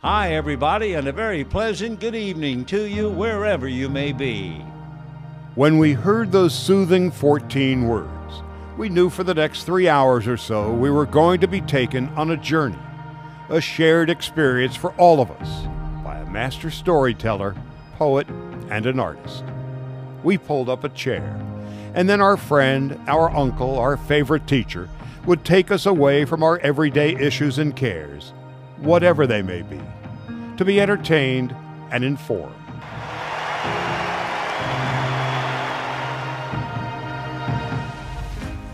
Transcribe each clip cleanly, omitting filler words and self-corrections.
Hi, everybody, and a very pleasant good evening to you wherever you may be. When we heard those soothing 14 words, we knew for the next 3 hours or so we were going to be taken on a journey, a shared experience for all of us by a master storyteller, poet, and an artist. We pulled up a chair, and then our friend, our uncle, our favorite teacher would take us away from our everyday issues and cares, whatever they may be, to be entertained and informed.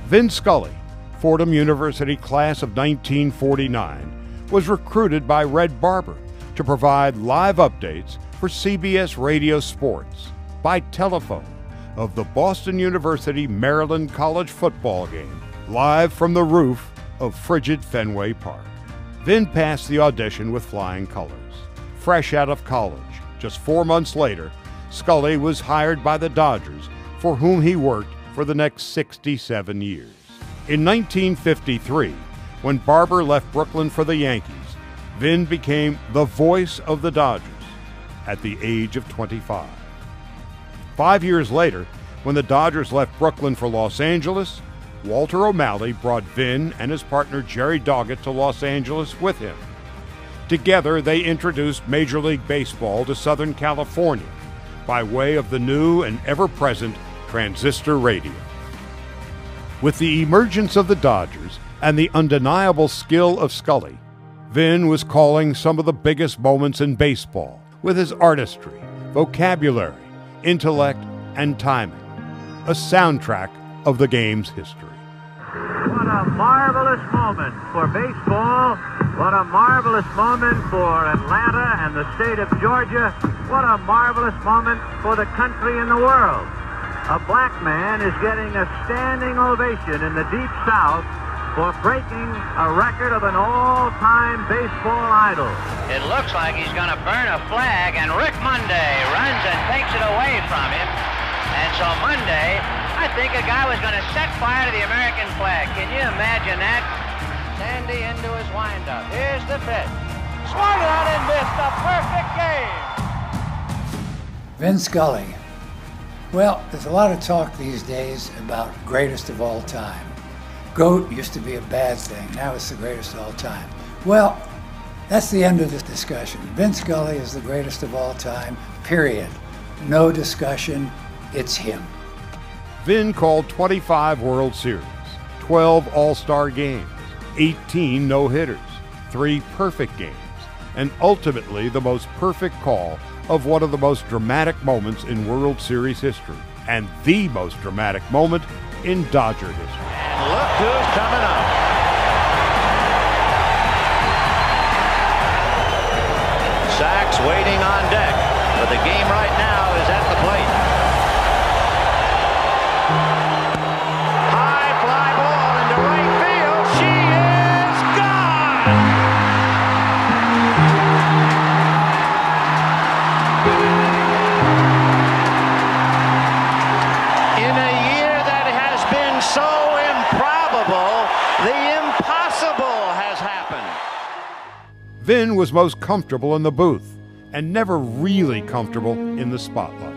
Vin Scully, Fordham University class of 1949, was recruited by Red Barber to provide live updates for CBS Radio Sports by telephone of the Boston University Maryland College football game, live from the roof of frigid Fenway Park. Vin passed the audition with flying colors. Fresh out of college, just 4 months later, Scully was hired by the Dodgers, for whom he worked for the next 67 years. In 1953, when Barber left Brooklyn for the Yankees, Vin became the voice of the Dodgers at the age of 25. 5 years later, when the Dodgers left Brooklyn for Los Angeles, Walter O'Malley brought Vin and his partner Jerry Doggett to Los Angeles with him. Together, they introduced Major League Baseball to Southern California by way of the new and ever-present transistor radio. With the emergence of the Dodgers and the undeniable skill of Scully, Vin was calling some of the biggest moments in baseball with his artistry, vocabulary, intellect, and timing, a soundtrack of the game's history. What a marvelous moment for baseball. What a marvelous moment for Atlanta and the state of Georgia. What a marvelous moment for the country and the world. A black man is getting a standing ovation in the Deep South for breaking a record of an all-time baseball idol. It looks like he's going to burn a flag, and Rick Monday runs and takes it away from him. And so Monday, I think a guy was going to set fire to the American flag. Can you imagine that? Sandy into his windup. Here's the pitch. Swung on and missed. A perfect game. Vin Scully. Well, there's a lot of talk these days about greatest of all time. GOAT used to be a bad thing. Now it's the greatest of all time. Well, that's the end of this discussion. Vin Scully is the greatest of all time, period. No discussion. It's him. Vin called 25 World Series, 12 All-Star games, 18 no-hitters, 3 perfect games, and ultimately the most perfect call of one of the most dramatic moments in World Series history, and the most dramatic moment in Dodger history. And look who's coming up. Sachs waiting on deck, but the game right now is at the plate. High fly ball into right field. She is gone. In a year that has been so improbable, the impossible has happened. Vin was most comfortable in the booth and never really comfortable in the spotlight.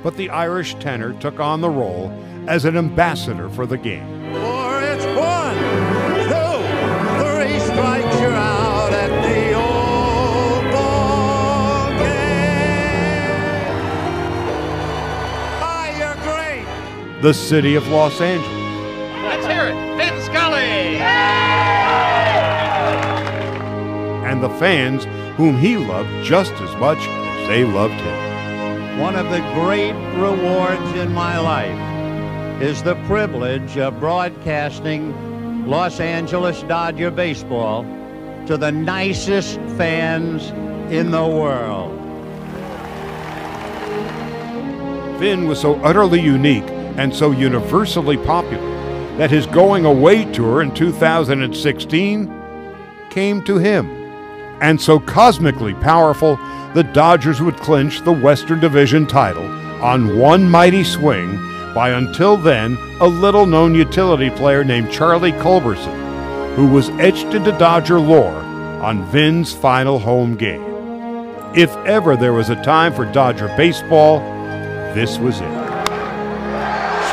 But the Irish tenor took on the role as an ambassador for the game. For it's 1, 2, 3 strikes, you're out at the old ball game. Ah, you're great. The city of Los Angeles. Let's hear it. Vin Scully. And the fans whom he loved just as much as they loved him. One of the great rewards in my life is the privilege of broadcasting Los Angeles Dodger baseball to the nicest fans in the world. Vin was so utterly unique and so universally popular that his going away tour in 2016 came to him. And so cosmically powerful, the Dodgers would clinch the Western Division title on one mighty swing by until then a little-known utility player named Charlie Culberson, who was etched into Dodger lore on Vin's final home game. If ever there was a time for Dodger baseball, this was it.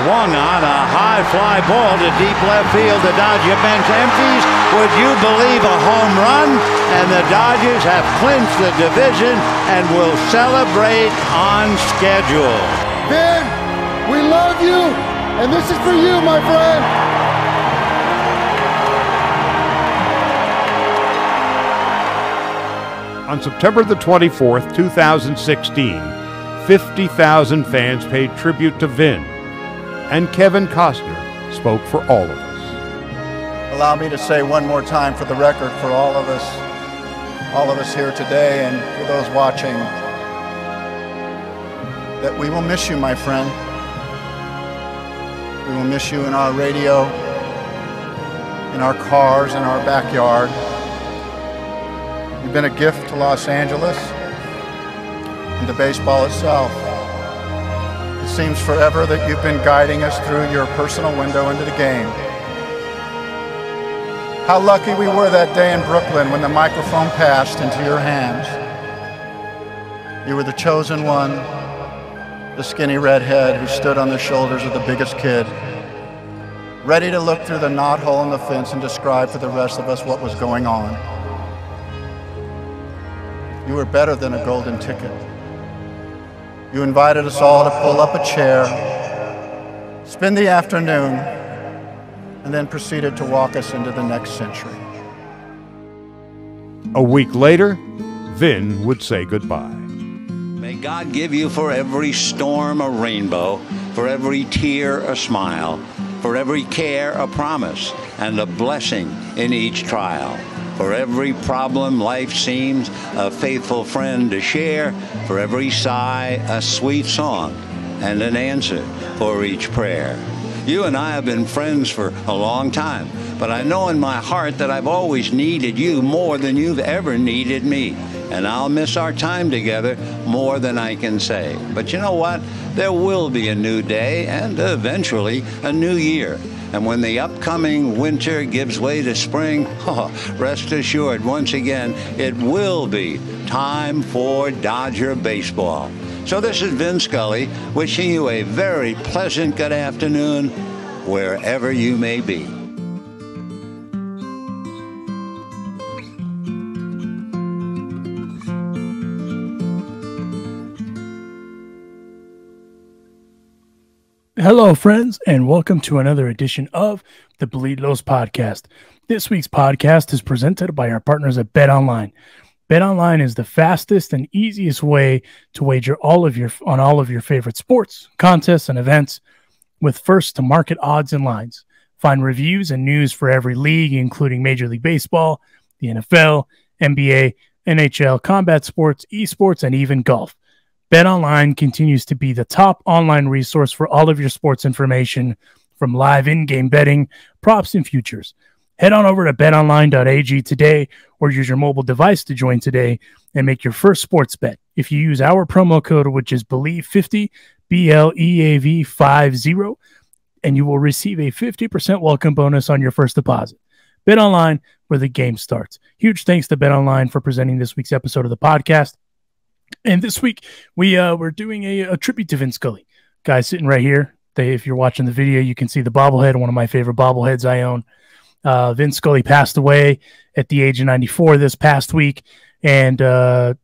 Swung on a high fly ball to deep left field. The Dodger bench empties. Would you believe a home run? And the Dodgers have clinched the division and will celebrate on schedule. Vin, we love you, and this is for you, my friend. On September the 24th, 2016, 50,000 fans paid tribute to Vin, and Kevin Costner spoke for all of us. Allow me to say one more time for the record for all of us here today and for those watching, that we will miss you, my friend. We will miss you in our radio, in our cars, in our backyard. You've been a gift to Los Angeles and to baseball itself. It seems forever that you've been guiding us through your personal window into the game. How lucky we were that day in Brooklyn when the microphone passed into your hands. You were the chosen one, the skinny redhead who stood on the shoulders of the biggest kid, ready to look through the knothole in the fence and describe for the rest of us what was going on. You were better than a golden ticket. You invited us all to pull up a chair, spend the afternoon, and then proceeded to walk us into the next century. A week later, Vin would say goodbye. May God give you for every storm a rainbow, for every tear a smile, for every care a promise, and a blessing in each trial. For every problem life seems a faithful friend to share, for every sigh a sweet song, and an answer for each prayer. You and I have been friends for a long time, but I know in my heart that I've always needed you more than you've ever needed me. And I'll miss our time together more than I can say. But you know what? There will be a new day and eventually a new year. And when the upcoming winter gives way to spring, rest assured, once again, it will be time for Dodger baseball. So this is Vin Scully wishing you a very pleasant good afternoon wherever you may be. Hello, friends, and welcome to another edition of the Bleed Los Podcast. This week's podcast is presented by our partners at BetOnline. BetOnline is the fastest and easiest way to wager on all of your favorite sports, contests, and events with first-to-market odds and lines. Find reviews and news for every league, including Major League Baseball, the NFL, NBA, NHL, combat sports, esports, and even golf. BetOnline continues to be the top online resource for all of your sports information, from live in-game betting, props, and futures. Head on over to betonline.ag today or use your mobile device to join today and make your first sports bet. If you use our promo code, which is BLEAV50, BLEAV50, and you will receive a 50% welcome bonus on your first deposit. BetOnline, where the game starts. Huge thanks to BetOnline for presenting this week's episode of the podcast. And this week, we're doing a tribute to Vin Scully. Guy sitting right here. If you're watching the video, you can see the bobblehead, one of my favorite bobbleheads I own. Vin Scully passed away at the age of 94 this past week, and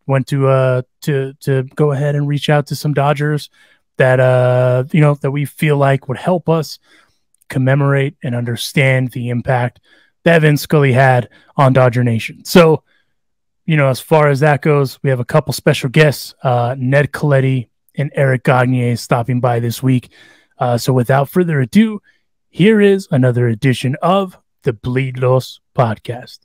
went to go ahead and reach out to some Dodgers that that we feel like would help us commemorate and understand the impact that Vin Scully had on Dodger Nation. So, as far as that goes, we have a couple special guests, Ned Colletti and Éric Gagné, stopping by this week. So without further ado, here is another edition of the Bleed Los Podcast.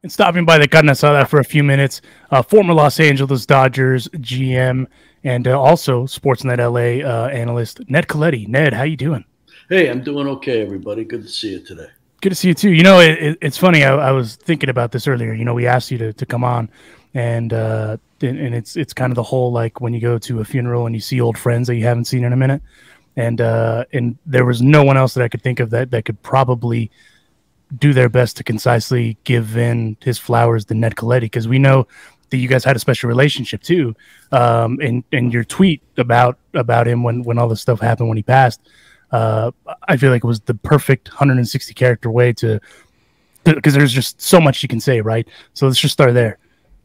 And stopping by the carne asada for a few minutes, former Los Angeles Dodgers GM and also Sportsnet LA analyst, Ned Colletti. Ned, how you doing? Hey, I'm doing okay, everybody. Good to see you today. Good to see you too. It's funny. I was thinking about this earlier. We asked you to come on, and it's kind of the whole, like, when you go to a funeral and you see old friends that you haven't seen in a minute, and there was no one else that I could think of that could probably do their best to concisely give Vin his flowers to Ned Colletti, because we know that you guys had a special relationship too. And your tweet about him when all this stuff happened when he passed, I feel like it was the perfect 160 character way to, because there's just so much you can say, right? So let's just start there.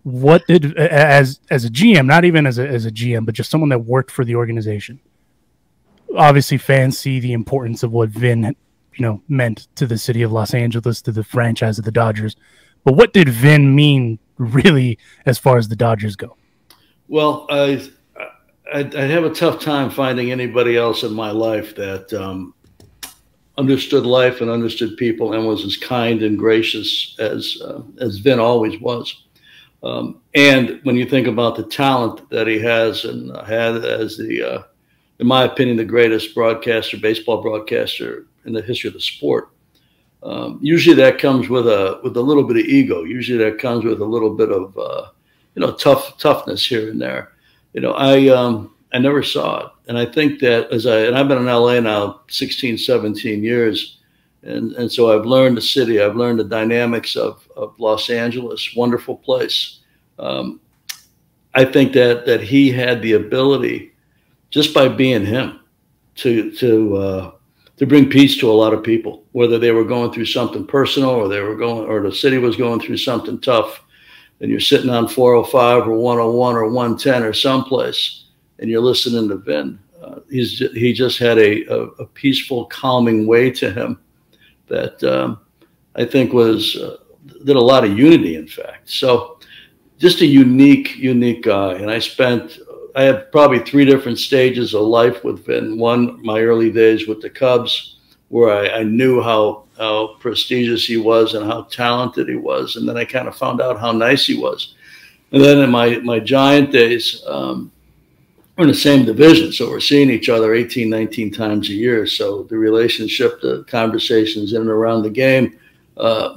What did, as a GM, not even as a GM, but just someone that worked for the organization, obviously fans see the importance of what Vin, meant to the city of Los Angeles, to the franchise of the Dodgers. But what did Vin mean really as far as the Dodgers go? Well, I'd have a tough time finding anybody else in my life that understood life and understood people and was as kind and gracious as Vin always was. And when you think about the talent that he has and had as the, in my opinion, the greatest baseball broadcaster in the history of the sport, usually that comes with a little bit of ego. Usually that comes with a little bit of toughness here and there. I never saw it, and I think that and I've been in LA now 16, 17 years, and so I've learned the city. I've learned the dynamics of Los Angeles, wonderful place. I think that he had the ability, just by being him, to bring peace to a lot of people, whether they were going through something personal or the city was going through something tough, and you're sitting on 405 or 101 or 110 or someplace, and you're listening to Vin. He just had a peaceful, calming way to him that I think did a lot of unity, in fact. So just a unique guy. And I had probably 3 different stages of life with Vin. One, my early days with the Cubs, where I knew how prestigious he was and how talented he was. And then I kind of found out how nice he was. And then in my Giant days, we're in the same division. So we're seeing each other 18, 19 times a year. So the relationship, the conversations in and around the game,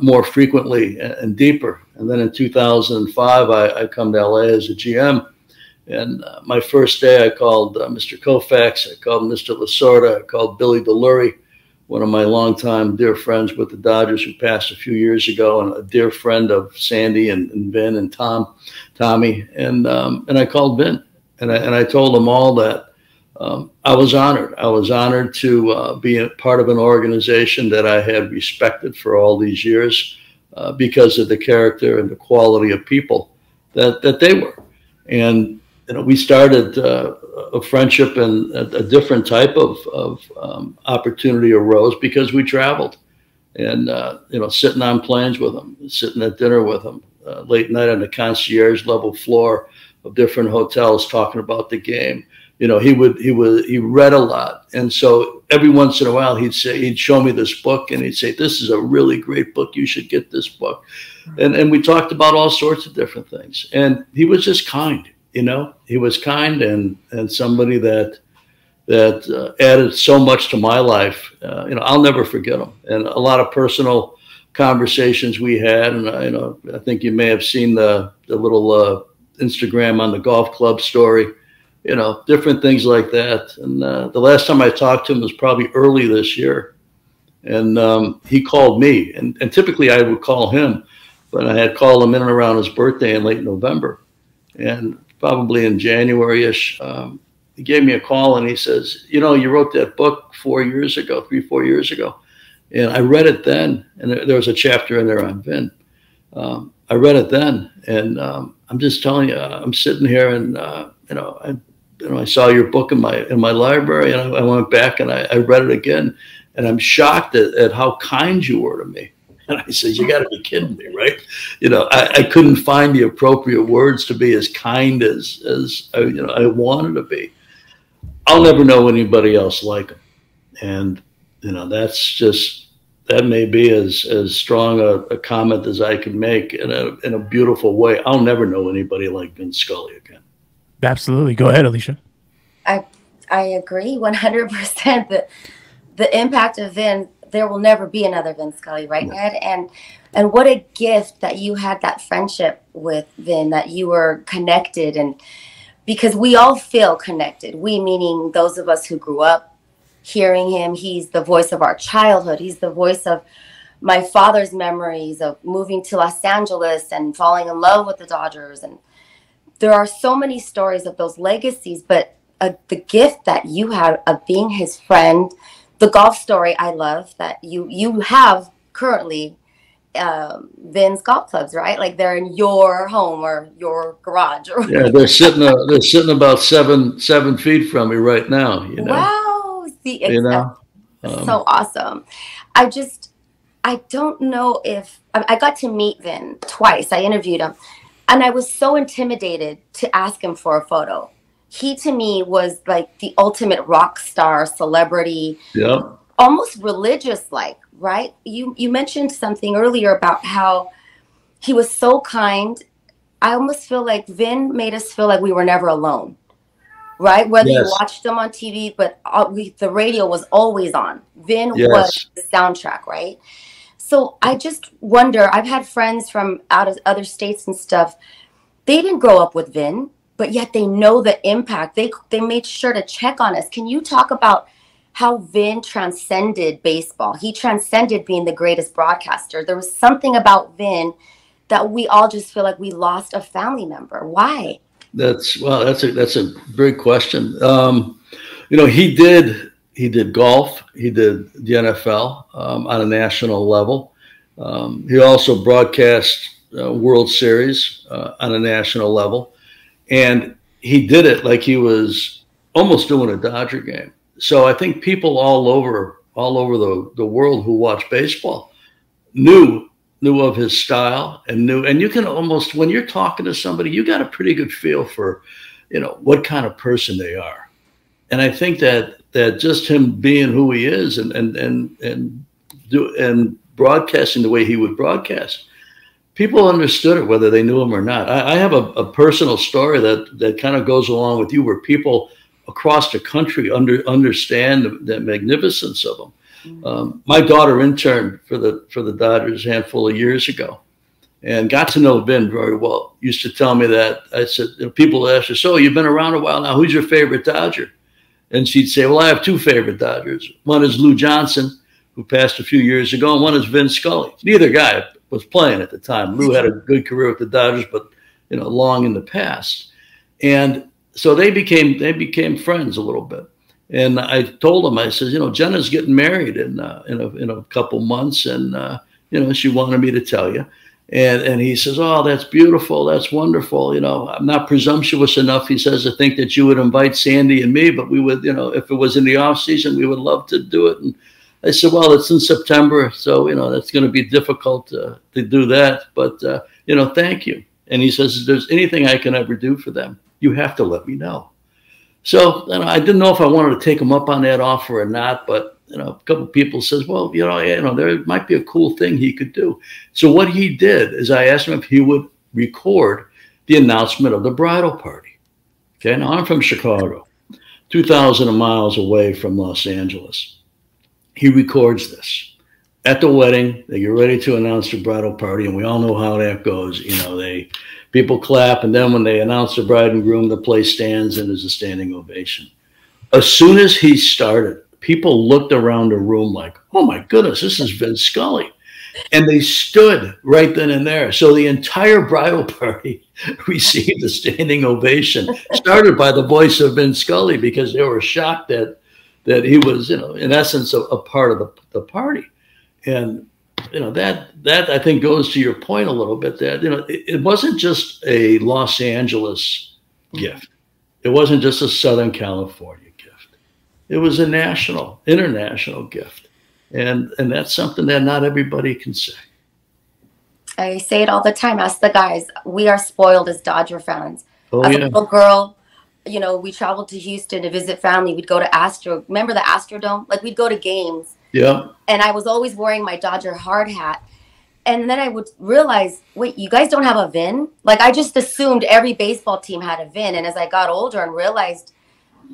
more frequently and deeper. And then in 2005, I come to LA as a GM. And my first day, I called Mr. Koufax, I called Mr. Lasorda, I called Billy DeLury, one of my longtime dear friends with the Dodgers who passed a few years ago, and a dear friend of Sandy and Vin and Tommy. And I called Vin, and I told them all that I was honored. I was honored to be a part of an organization that I had respected for all these years because of the character and the quality of people that they were. And we started a friendship, and a different type of opportunity arose because we traveled, and sitting on planes with him, sitting at dinner with him, late night on the concierge level floor of different hotels, talking about the game. He read a lot, and so every once in a while he'd show me this book, and he'd say, "This is a really great book. You should get this book." And we talked about all sorts of different things, and he was just kind. He was kind and somebody that added so much to my life. I'll never forget him. And a lot of personal conversations we had. And I think you may have seen the little Instagram on the golf club story. Different things like that. And the last time I talked to him was probably early this year, and he called me. And typically I would call him, but I had called him in and around his birthday in late November. And probably in January-ish, he gave me a call, and he says, you wrote that book 4 years ago, 3-4 years ago. And I read it then, and there was a chapter in there on Vin. I read it then, and I'm just telling you, I'm sitting here, and I saw your book in my library, and I went back and I read it again, and I'm shocked at how kind you were to me. And I said, "You got to be kidding me, right?" I couldn't find the appropriate words to be as kind as I wanted to be. I'll never know anybody else like him, and that may be as strong a comment as I can make in a beautiful way. I'll never know anybody like Vin Scully again. Absolutely, go ahead, Alicia. I agree 100%. The impact of Vin. There will never be another Vin Scully, right, Ned? And what a gift that you had that friendship with Vin, that you were connected, and because we all feel connected. We, meaning those of us who grew up hearing him. He's the voice of our childhood. He's the voice of my father's memories of moving to Los Angeles and falling in love with the Dodgers. And there are so many stories of those legacies, but the gift that you had of being his friend, the golf story I love that you have currently, Vin's golf clubs, right? Like they're in your home or your garage. Or yeah, they're sitting about seven feet from me right now. You know. Wow, see, you know, so awesome. I don't know if I got to meet Vin twice. I interviewed him, and I was so intimidated to ask him for a photo. He to me was like the ultimate rock star, celebrity, almost religious like. Right? You mentioned something earlier about how he was so kind. I almost feel like Vin made us feel like we were never alone. Right? Whether you watched them on TV, but the radio was always on. Vin was the soundtrack, right? So I just wonder, I've had friends from out of other states and stuff. They didn't grow up with Vin, but yet they know the impact. They made sure to check on us. Can you talk about how Vin transcended baseball? He transcended being the greatest broadcaster. There was something about Vin that we all just feel like we lost a family member. Why? That's a great question. You know, he did golf. He did the NFL on a national level. He also broadcast World Series on a national level, and he did it like he was almost doing a Dodger game. So I think people all over the world who watch baseball knew of his style and you can almost, when you're talking to somebody, you got a pretty good feel for, you know, what kind of person they are. And I think that just him being who he is and broadcasting the way he would broadcast, people understood it whether they knew him or not. I have a personal story that kind of goes along with you, where people across the country understand the magnificence of him. My daughter interned for the Dodgers a handful of years ago and got to know Vin very well. Used to tell me that. I said, you know, people ask her, so you've been around a while now, who's your favorite Dodger? And she'd say, well, I have two favorite Dodgers. One is Lou Johnson, who passed a few years ago, and one is Vin Scully. Neither guy was playing at the time. Lou had a good career with the Dodgers, but, you know, long in the past. And so they became friends a little bit. And I told him, I said, you know, Jenna's getting married in a couple months, and you know, she wanted me to tell you. And he says, oh, that's beautiful, that's wonderful. You know, I'm not presumptuous enough, he says, to think that you would invite Sandy and me, but we would, you know, if it was in the off season, we would love to do it. And I said, well, it's in September, so you know that's going to be difficult to do that. But you know, thank you. And he says, if there's anything I can ever do for them, you have to let me know. So you know, I didn't know if I wanted to take him up on that offer or not, but you know, a couple of people says, well, you know, there might be a cool thing he could do. So what he did is I asked him if he would record the announcement of the bridal party. Okay, now I'm from Chicago, 2,000 miles away from Los Angeles. He records this. At the wedding, they get ready to announce the bridal party, and we all know how that goes. You know, people clap, and then when they announce the bride and groom, the place stands and there's a standing ovation. As soon as he started, people looked around the room like, oh my goodness, this is Vin Scully. And they stood right then and there. So the entire bridal party received a standing ovation, started by the voice of Vin Scully, because they were shocked that he was, you know, in essence, a part of the party. And, you know, that I think goes to your point a little bit, that, you know, it wasn't just a Los Angeles gift. It wasn't just a Southern California gift. It was a national, international gift. And that's something that not everybody can say. I say it all the time. Ask the guys. We are spoiled as Dodger fans. Oh, as yeah. a little girl, you know, we traveled to Houston to visit family. We'd go to Astro. Remember the Astrodome? Like, we'd go to games. Yeah. And I was always wearing my Dodger hard hat. And then I would realize, wait, you guys don't have a Vin? Like, I just assumed every baseball team had a Vin. And as I got older and realized,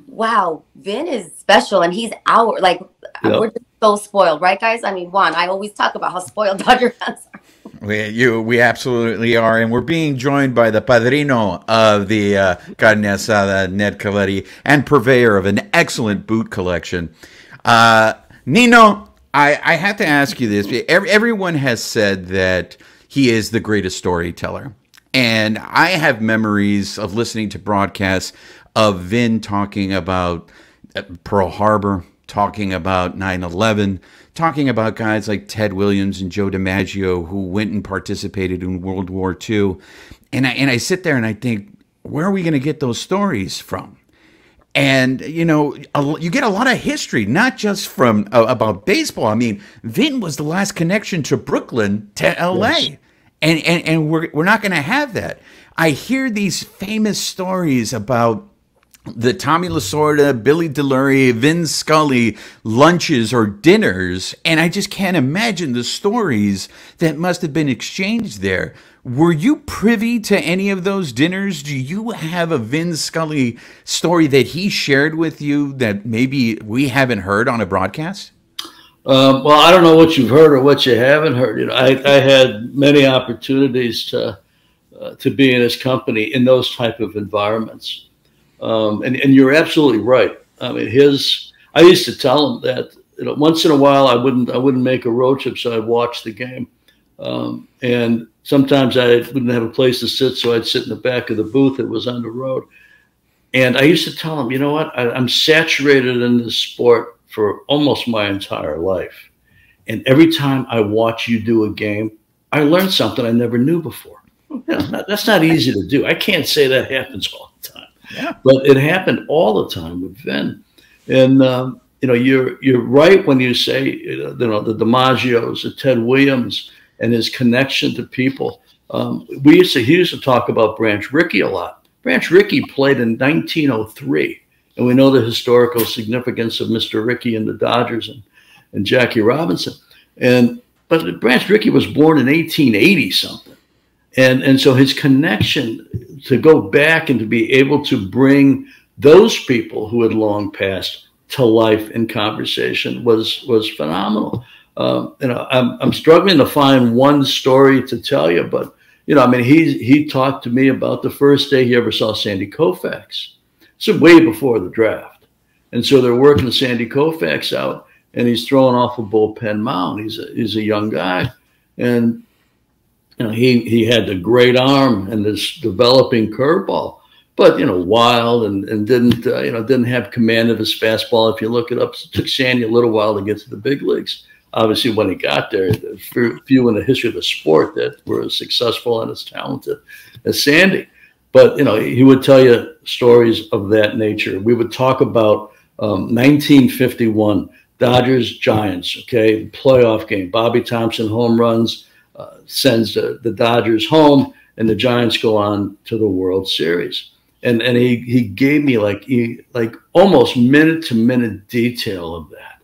wow, Vin is special, and he's our, like, we're just so spoiled, right, guys? I mean, Juan, I always talk about how spoiled Dodger fans are. We absolutely are, and we're being joined by the padrino of the carne asada, Ned Colletti, and purveyor of an excellent boot collection. Nino, I have to ask you this. Everyone has said that he is the greatest storyteller. And I have memories of listening to broadcasts of Vin talking about Pearl Harbor, talking about 9/11, talking about guys like Ted Williams and Joe DiMaggio who went and participated in World War II. And I sit there and I think, where are we going to get those stories from? And, you know, you get a lot of history, not just from about baseball. I mean, Vin was the last connection to Brooklyn to L.A. Yes. And we're not going to have that. I hear these famous stories about the Tommy Lasorda, Billy DeLury, Vin Scully lunches or dinners, and I just can't imagine the stories that must have been exchanged there. Were you privy to any of those dinners? Do you have a Vin Scully story that he shared with you that maybe we haven't heard on a broadcast? Well, I don't know what you've heard or what you haven't heard. You know, I had many opportunities to be in his company in those type of environments. And you're absolutely right. I mean, I used to tell him that, you know, once in a while I wouldn't make a road trip, so I'd watch the game. And sometimes I wouldn't have a place to sit, so I'd sit in the back of the booth that was on the road. And I used to tell him, you know what, I'm saturated in this sport for almost my entire life. And every time I watch you do a game, I learn something I never knew before. You know, that's not easy to do. I can't say that happens all the time. Yeah. But it happened all the time with Vin. And, you know, you're right when you say, you know, the DiMaggios, the Ted Williams, and his connection to people. He used to talk about Branch Rickey a lot. Branch Rickey played in 1903, and we know the historical significance of Mr. Rickey and the Dodgers and Jackie Robinson. But Branch Rickey was born in 1880 something. And so his connection to go back and to be able to bring those people who had long passed to life in conversation was phenomenal. You know, I'm struggling to find one story to tell you, but, you know, I mean, he talked to me about the first day he ever saw Sandy Koufax. So way before the draft. And so they're working Sandy Koufax out, and he's throwing off a bullpen mound. He's a young guy. And, you know, he had the great arm and this developing curveball, but, you know, wild and didn't have command of his fastball. If you look it up, it took Sandy a little while to get to the big leagues. Obviously, when he got there, few in the history of the sport that were as successful and as talented as Sandy. But, you know, he would tell you stories of that nature. We would talk about 1951, Dodgers-Giants, okay, playoff game. Bobby Thompson home runs, sends the Dodgers home, and the Giants go on to the World Series. And he gave me like almost minute-to-minute detail of that.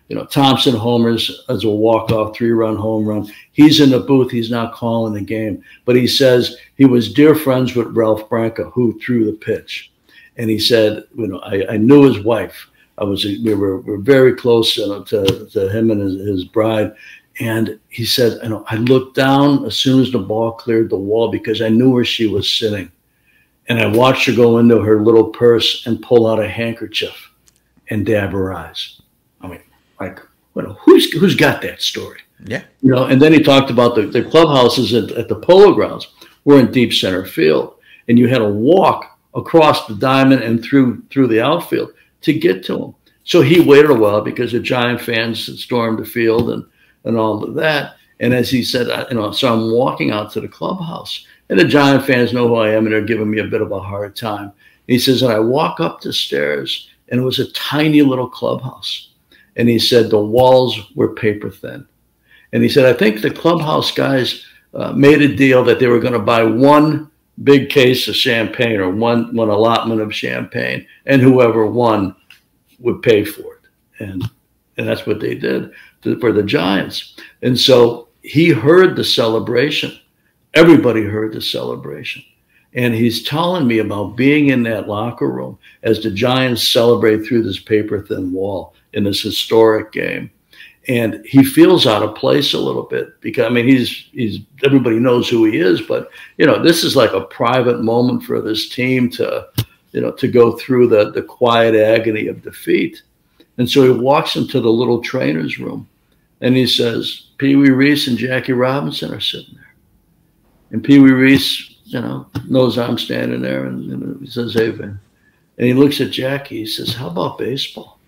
You know, Thompson homers as a walk-off 3-run home run. He's in the booth. He's not calling the game. But he says he was dear friends with Ralph Branca, who threw the pitch. And he said, you know, I knew his wife. We were very close to him and his bride. And he said, you know, I looked down as soon as the ball cleared the wall because I knew where she was sitting. And I watched her go into her little purse and pull out a handkerchief and dab her eyes. I mean, like, well, who's got that story? Yeah. You know, and then he talked about the clubhouses at the Polo Grounds were in deep center field. And you had to walk across the diamond and through the outfield to get to them. So he waited a while because the Giant fans had stormed the field and all of that. And as he said, you know, so I'm walking out to the clubhouse. And the Giant fans know who I am, and they're giving me a bit of a hard time. And he says, and I walk up the stairs, and it was a tiny little clubhouse. And he said the walls were paper thin. And he said, I think the clubhouse guys made a deal that they were going to buy one big case of champagne or one allotment of champagne, and whoever won would pay for it. And that's what they did for the Giants. And so he heard the celebration. Everybody heard the celebration. And he's telling me about being in that locker room as the Giants celebrate through this paper-thin wall in this historic game. And he feels out of place a little bit because, I mean, he's everybody knows who he is, but, you know, this is like a private moment for this team to, you know, to go through the quiet agony of defeat. And so he walks into the little trainer's room, And he says, Pee Wee Reese and Jackie Robinson are sitting there. And Pee Wee Reese, knows I'm standing there, and he says, hey, Vin. And he looks at Jackie. He says, how about baseball?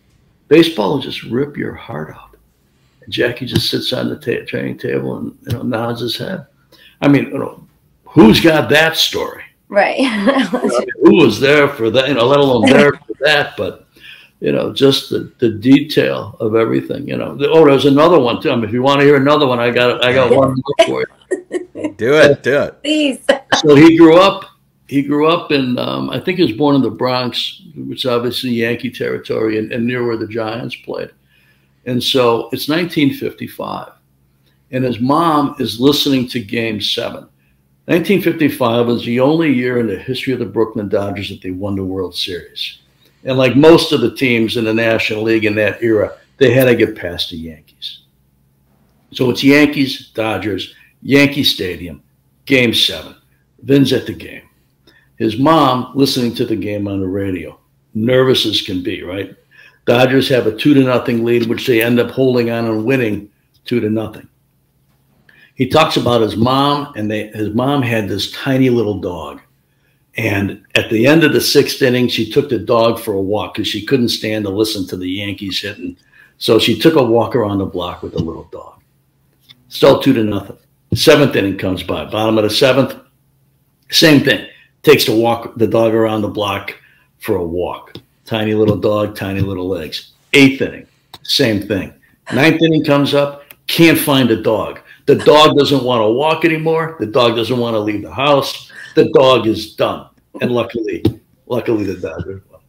Baseball will just rip your heart out. And Jackie just sits on the training table and nods his head. I mean, who's got that story? Right. Who was there for that? Let alone there for that, but just the detail of everything. There's another one too. If you want to hear another one, I got one more for you. Do it. Please. So he grew up in, I think he was born in the Bronx, which is obviously Yankee territory, and near where the Giants played. And so it's 1955, and his mom is listening to Game 7. 1955 was the only year in the history of the Brooklyn Dodgers that they won the World Series. And like most of the teams in the National League in that era, they had to get past the Yankees. So it's Yankees, Dodgers, Yankee Stadium, Game 7. Vin's at the game. His mom listening to the game on the radio, nervous as can be, right? Dodgers have a 2-0 lead, which they end up holding on and winning 2-0. He talks about his mom, and his mom had this tiny little dog. And at the end of the 6th inning, she took the dog for a walk because she couldn't stand to listen to the Yankees hitting. So she took a walk around the block with the little dog. Still 2-0. 7th inning comes by. Bottom of the 7th, same thing. Takes the dog around the block for a walk. Tiny little dog, tiny little legs. 8th inning, same thing. 9th inning comes up, can't find the dog. The dog doesn't want to walk anymore. The dog doesn't want to leave the house. The dog is done. And luckily the Dodgers won.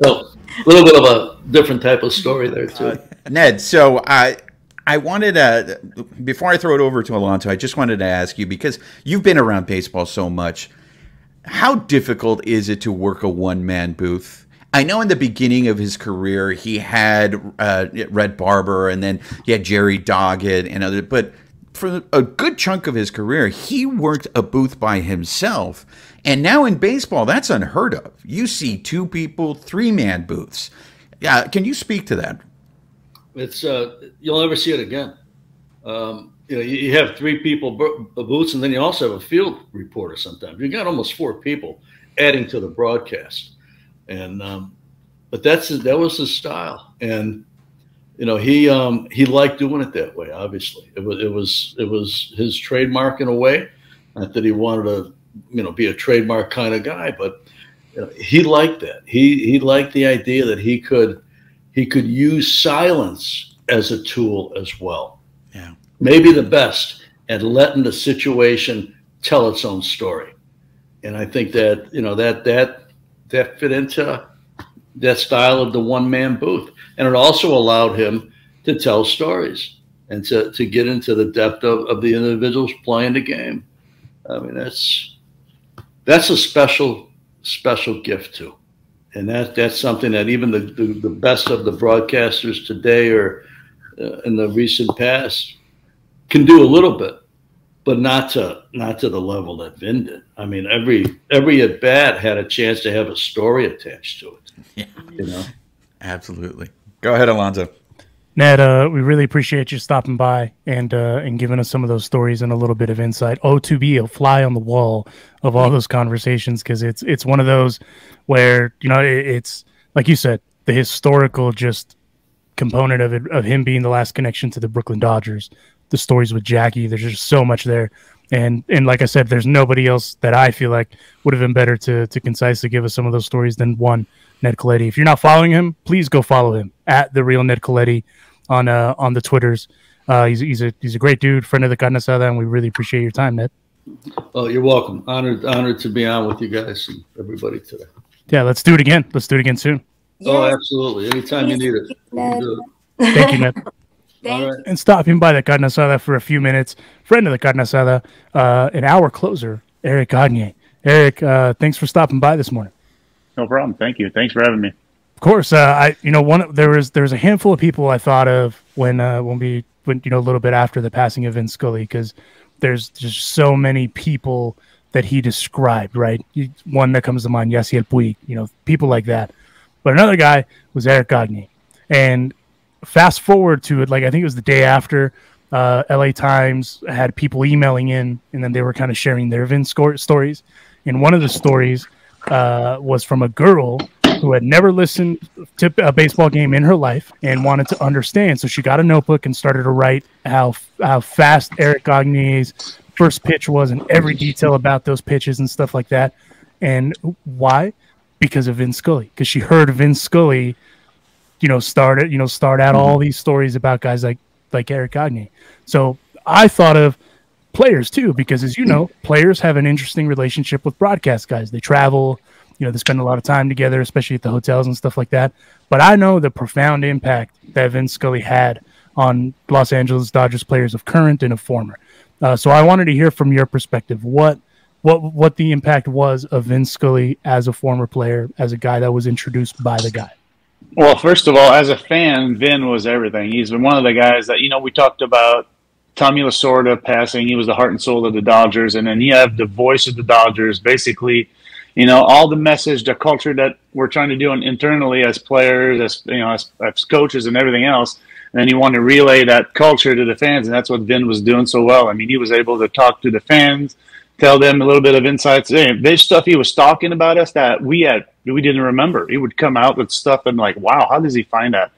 So a little bit of a different type of story there too. Ned, so I wanted to, before I throw it over to Alonso, I just wanted to ask you, because you've been around baseball so much, how difficult is it to work a one-man booth? I know in the beginning of his career, he had Red Barber, and then he had Jerry Doggett and other, but for a good chunk of his career, he worked a booth by himself. And now in baseball, that's unheard of. You see 2 people, 3-man booths. Can you speak to that? It's you'll never see it again. You have 3 people booths, and then you also have a field reporter sometimes. You got almost 4 people adding to the broadcast. And but that was his style. And he liked doing it that way. Obviously, it was his trademark in a way. Not that he wanted to, be a trademark kind of guy, but he liked that. He liked the idea that he could use silence as a tool as well. Yeah, maybe the best at letting the situation tell its own story. And I think that that fit into that style of the one-man booth. And it also allowed him to tell stories and to get into the depth of the individuals playing the game. I mean, that's a special gift too. And that's something that even the best of the broadcasters today or in the recent past can do a little bit, but not to the level that Vin did. I mean, every at bat had a chance to have a story attached to it. Yeah. Absolutely. Go ahead, Alonso. Ned, we really appreciate you stopping by and giving us some of those stories and a little bit of insight. To be a fly on the wall of all those conversations, because it's one of those where it's like you said, the historical just component of it, of him being the last connection to the Brooklyn Dodgers, the stories with Jackie. There's just so much there, and like I said, there's nobody else that I feel like would have been better to concisely give us some of those stories than one Ned Colletti. If you're not following him, please go follow him at The Real Ned Colletti on the Twitters. He's a great dude, friend of the Carne Asada, and we really appreciate your time, Ned. Oh, you're welcome. Honored to be on with you guys and everybody today. Yeah, let's do it again. Let's do it again soon. Yes. Oh, absolutely. Anytime you need it. Do it. Thank you, Ned. All right. And stopping by the Carne Asada for a few minutes, friend of the Carne Asada, an hour closer, Éric Gagné. Éric, thanks for stopping by this morning. No problem. Thank you. Thanks for having me. Of course, there was a handful of people I thought of when a little bit after the passing of Vin Scully, because there's just so many people that he described, right? One that comes to mind, Yasiel Puig, people like that. But another guy was Éric Gagné. And fast forward to it, like I think it was the day after, LA Times had people emailing in, and then they were kind of sharing their Vin stories. And one of the stories was from a girl who had never listened to a baseball game in her life and wanted to understand. So she got a notebook and started to write how fast Éric Gagné's first pitch was and every detail about those pitches and stuff like that. And why? Because of Vin Scully. Because she heard Vin Scully, start out all these stories about guys like Éric Gagné. So I thought of players too, because as you know, players have an interesting relationship with broadcast guys. They travel, they spend a lot of time together, especially at the hotels and stuff like that. But I know the profound impact that Vin Scully had on Los Angeles Dodgers players of current and of former. So I wanted to hear from your perspective what the impact was of Vin Scully as a former player, as a guy that was introduced by the guy. Well, first of all, as a fan, Vin was everything. He's been one of the guys that, we talked about Tommy Lasorda passing. He was the heart and soul of the Dodgers. And then you have the voice of the Dodgers, basically, all the message, the culture that we're trying to do internally as players, as coaches and everything else. And then you want to relay that culture to the fans. And that's what Vin was doing so well. I mean, he was able to talk to the fans, tell them a little bit of insights. There's stuff he was talking about us that we didn't remember. He would come out with stuff and like, wow, how does he find that?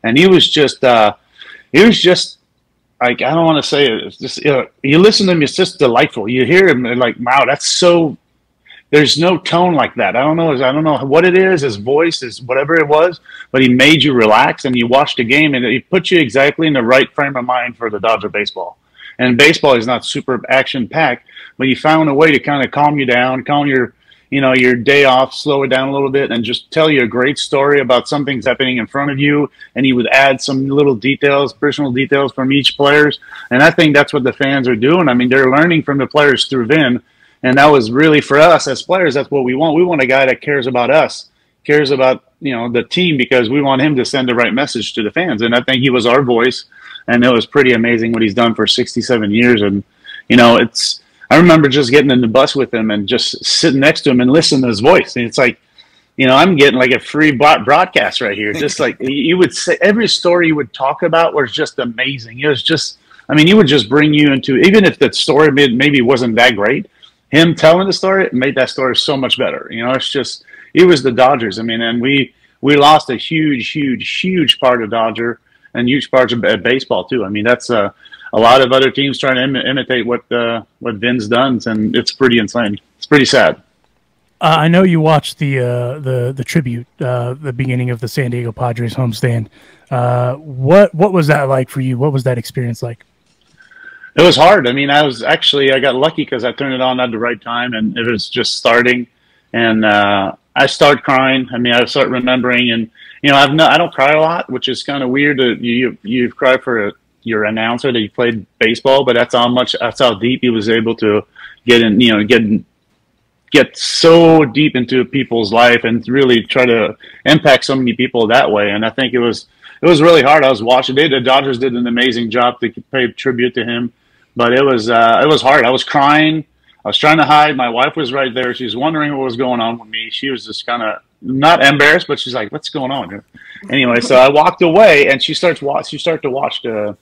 And he was just like, I don't want to say it. It's just, you listen to him, it's just delightful. You hear him and like, wow, that's so, there's no tone like that. I don't know what it is. His voice is whatever it was, but he made you relax and you watched the game and he put you exactly in the right frame of mind for the Dodger baseball. And baseball is not super action packed, but he found a way to kind of calm you down, calm your day off, slow it down a little bit, and just tell you a great story about something's happening in front of you. And he would add some little details, personal details from each players. And I think that's what the fans are doing. I mean, they're learning from the players through Vin. And that was really, for us as players, that's what we want. We want a guy that cares about us, cares about, the team, because we want him to send the right message to the fans. And I think he was our voice. And it was pretty amazing what he's done for 67 years. And, I remember just getting in the bus with him and just sitting next to him and listening to his voice. And it's like, I'm getting like a free broadcast right here. Just like you would say, every story you would talk about was just amazing. It was just, he would just bring you into, even if the story maybe wasn't that great, him telling the story made that story so much better. It's just, it was the Dodgers. and we lost a huge part of Dodger and huge parts of baseball too. That's a lot of other teams trying to imitate what Vin's done, and it's pretty insane. It's pretty sad. I know you watched the tribute, the beginning of the San Diego Padres homestand. What was that like for you? What was that experience like? It was hard. I got lucky because I turned it on at the right time, and it was just starting, and I started crying. I start remembering, and I don't cry a lot, which is kind of weird. You cry for your announcer that you played baseball, but that's how deep he was able to get in, get so deep into people's life and really try to impact so many people that way. And I think it was really hard. I was watching. The Dodgers did an amazing job to pay tribute to him, but it was hard. I was crying. I was trying to hide. My wife was right there. She was wondering what was going on with me. She was just kind of not embarrassed, but she's like, "What's going on here?" Anyway, so I walked away, and she started to watch the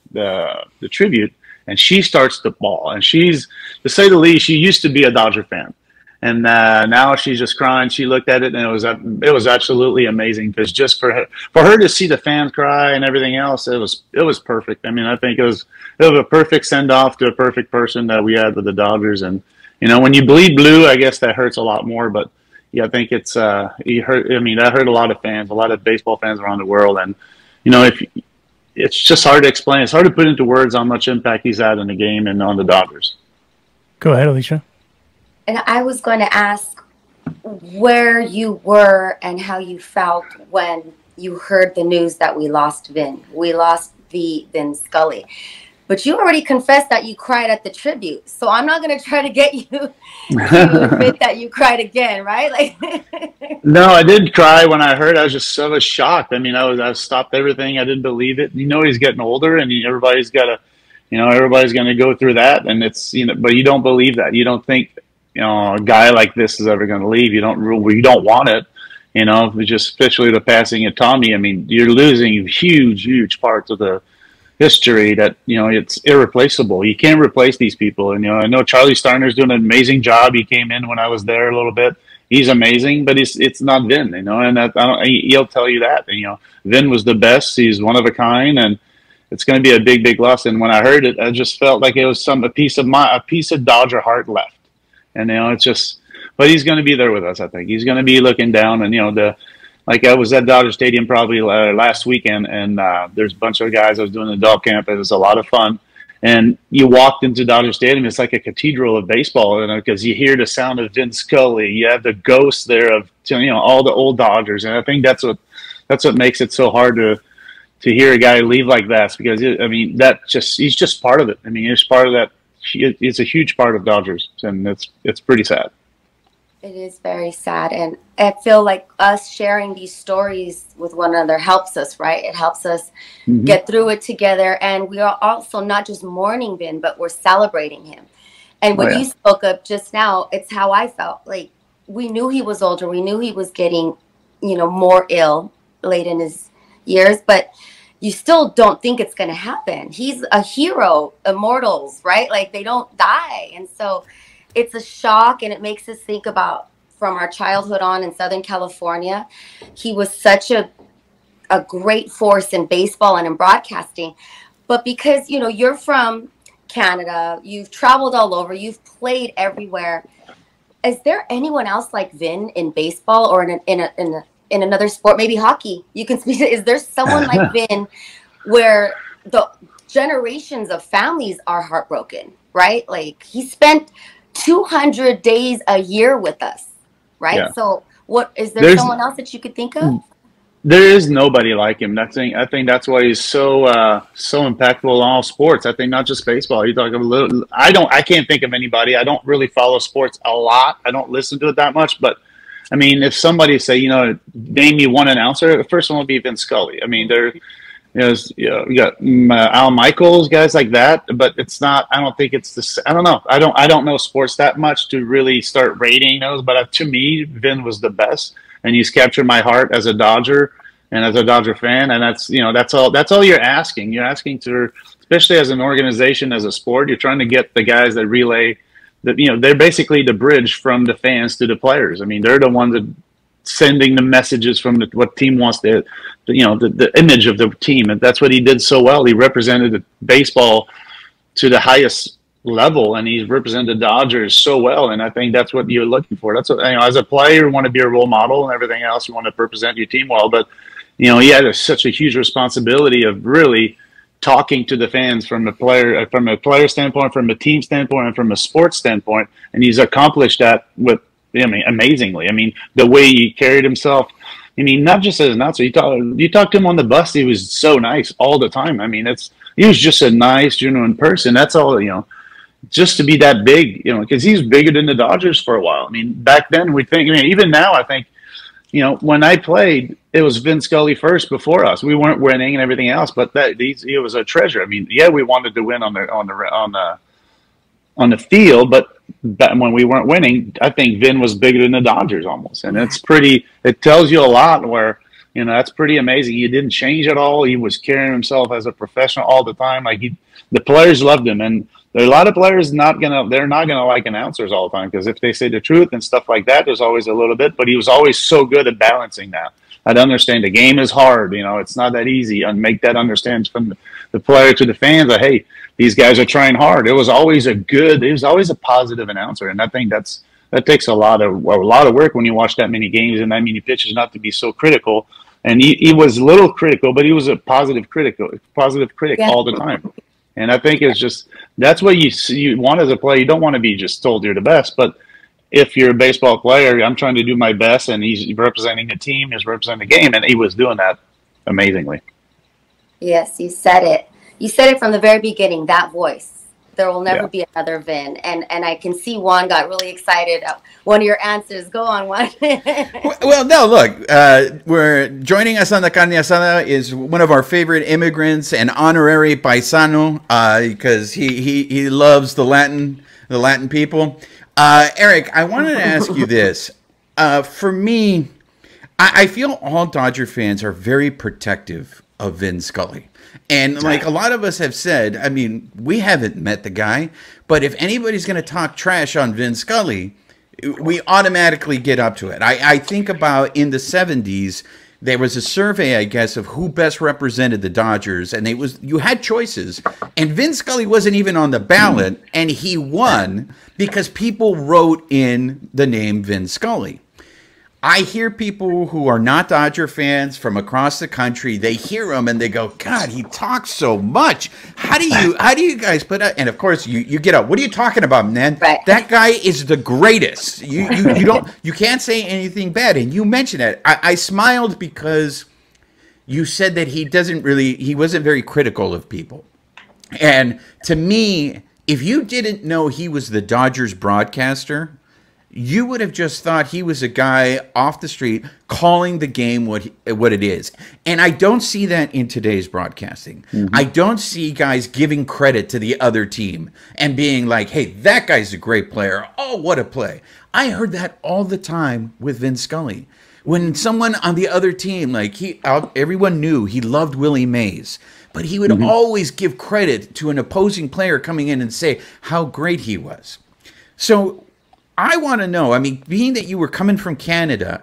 tribute, and she starts to bawl. And she's, to say the least, she used to be a Dodger fan, and now she's just crying. She looked at it, and it was absolutely amazing, because just for her to see the fans cry and everything else, it was perfect. I think it was a perfect send off to a perfect person that we had with the Dodgers. And when you bleed blue, I guess that hurts a lot more, but. Yeah, I think that hurt a lot of fans, a lot of baseball fans around the world, and it's just hard to explain. It's hard to put into words how much impact he's had in the game and on the Dodgers. Go ahead, Alicia. And I was going to ask where you were and how you felt when you heard the news that we lost Vin. We lost Vin Scully. But you already confessed that you cried at the tribute, so I'm not going to try to get you to admit that you cried again, right? No, I did cry when I heard. I was shocked. I stopped everything. I didn't believe it. He's getting older, and everybody's got to, everybody's going to go through that, and it's but you don't believe that. You don't think a guy like this is ever going to leave. You don't want it. You know, just especially the passing of Tommy. I mean, you're losing huge parts of the history that, you know, it's irreplaceable. You can't replace these people. And, you know, I know Charlie Starner's doing an amazing job. He came in when I was there a little bit. He's amazing, but it's not Vin, you know, and he'll tell you that. And, you know, Vin was the best. He's one of a kind, and it's going to be a big loss. And when I heard it, I just felt like it was a piece of Dodger heart left. And, you know, it's just, but he's going to be there with us. I think he's going to be looking down, and, you know, like I was at Dodger Stadium probably last weekend, and there's a bunch of guys. I was doing the dog camp. It was a lot of fun. And you walked into Dodger Stadium, it's like a cathedral of baseball, you know, because you hear the sound of Vin Scully. You have the ghost there of, you know, all the old Dodgers, and I think that's what makes it so hard to hear a guy leave like that. Because he's just part of it. I mean, he's part of that. It's a huge part of Dodgers, and it's pretty sad. It is very sad, and I feel like us sharing these stories with one another helps us, right? It helps us get through it together, and we are also not just mourning Vin, but we're celebrating him. And what you spoke of just now, it's how I felt. Like, we knew he was older, we knew he was getting, you know, more ill late in his years, but you still don't think it's going to happen. He's a hero, immortals, right? Like, they don't die, and so it's a shock, and it makes us think about from our childhood on in Southern California. He was such a great force in baseball and in broadcasting. But because, you know, you're from Canada, you've traveled all over, you've played everywhere. Is there anyone else like Vin in baseball or in another sport, maybe hockey? You can speak to, is there someone like Vin where the generations of families are heartbroken, right? Like, he spent 200 days a year with us, right? Yeah. So there's someone else that you could think of? There is nobody like him. I think that's why he's so impactful in all sports. I think not just baseball. You talk a little. I can't think of anybody. I don't really follow sports a lot. I don't listen to it that much. But I mean, if somebody say, you know, name me one announcer, the first one will be Vin Scully. I mean, we got Al Michaels, guys like that, but it's not. I don't think it's the. I don't know. I don't know sports that much to really start rating those. But to me, Vin was the best, and he's captured my heart as a Dodger and as a Dodger fan. And that's all you're asking. You're asking to, especially as an organization, as a sport, you're trying to get the guys that relay. That, you know, they're basically the bridge from the fans to the players. I mean, they're the ones that sending the messages from what team wants to, you know, the image of the team. And that's what he did so well. He represented baseball to the highest level, and he's represented the Dodgers so well. And I think that's what you're looking for. That's what, you know, as a player, you want to be a role model and everything else. You want to represent your team well. But, you know, he had such a huge responsibility of really talking to the fans from a player standpoint, from a team standpoint, and from a sports standpoint. And he's accomplished that with, I mean, amazingly. I mean, the way he carried himself. I mean, not just as an announcer. You talk to him on the bus. He was so nice all the time. I mean, he was just a nice, genuine person. That's all. You know, just to be that big. You know, because he's bigger than the Dodgers for a while. I mean, back then we think. I mean, even now I think. You know, when I played, it was Vin Scully first before us. We weren't winning and everything else, but he was a treasure. I mean, yeah, we wanted to win on the field, but when we weren't winning, I think Vin was bigger than the Dodgers almost. And it tells you a lot where, you know, that's pretty amazing. He didn't change at all. He was carrying himself as a professional all the time. Like the players loved him. And there are a lot of players they're not gonna like announcers all the time, because if they say the truth and stuff like that, there's always a little bit, but he was always so good at balancing that. I'd understand the game is hard, you know, it's not that easy, and make that understand from the player to the fans that, hey, these guys are trying hard. It was always a positive announcer, and I think that takes a lot of work when you watch that many games and that many pitches, not to be so critical. And he was a little critical, but he was a positive critic all the time. And I think it's just, that's what you want as a player. You don't want to be just told you're the best, but if you're a baseball player, I'm trying to do my best, and he's representing a team, he's representing the game, and he was doing that amazingly. Yes, you said it. You said it from the very beginning, that voice. There will never be another Vin. And I can see Juan got really excited. One of your answers. Go on, Juan. Well, no, look, we're joining us on the Carne Asada is one of our favorite immigrants and honorary paisano, because he loves the Latin people. Éric, I wanted to ask you this. For me, I feel all Dodger fans are very protective of Vin Scully. And like a lot of us have said, I mean, we haven't met the guy, but if anybody's going to talk trash on Vin Scully, we automatically get up to it. I think about in the 70s, there was a survey, I guess, of who best represented the Dodgers, and you had choices, and Vin Scully wasn't even on the ballot, and he won because people wrote in the name Vin Scully. I hear people who are not Dodger fans from across the country, they hear him and they go, God, he talks so much. How do you guys put up? And of course you get up. What are you talking about, man? Right. That guy is the greatest. You can't say anything bad. And you mentioned it. I smiled because you said that he wasn't very critical of people. And to me, if you didn't know he was the Dodgers broadcaster, you would have just thought he was a guy off the street calling the game what it is. And I don't see that in today's broadcasting. I don't see guys giving credit to the other team and being like, hey, that guy's a great player. Oh, what a play. I heard that all the time with Vin Scully. When someone on the other team, like everyone knew he loved Willie Mays, but he would always give credit to an opposing player coming in and say how great he was. So I want to know, I mean, being that you were coming from Canada,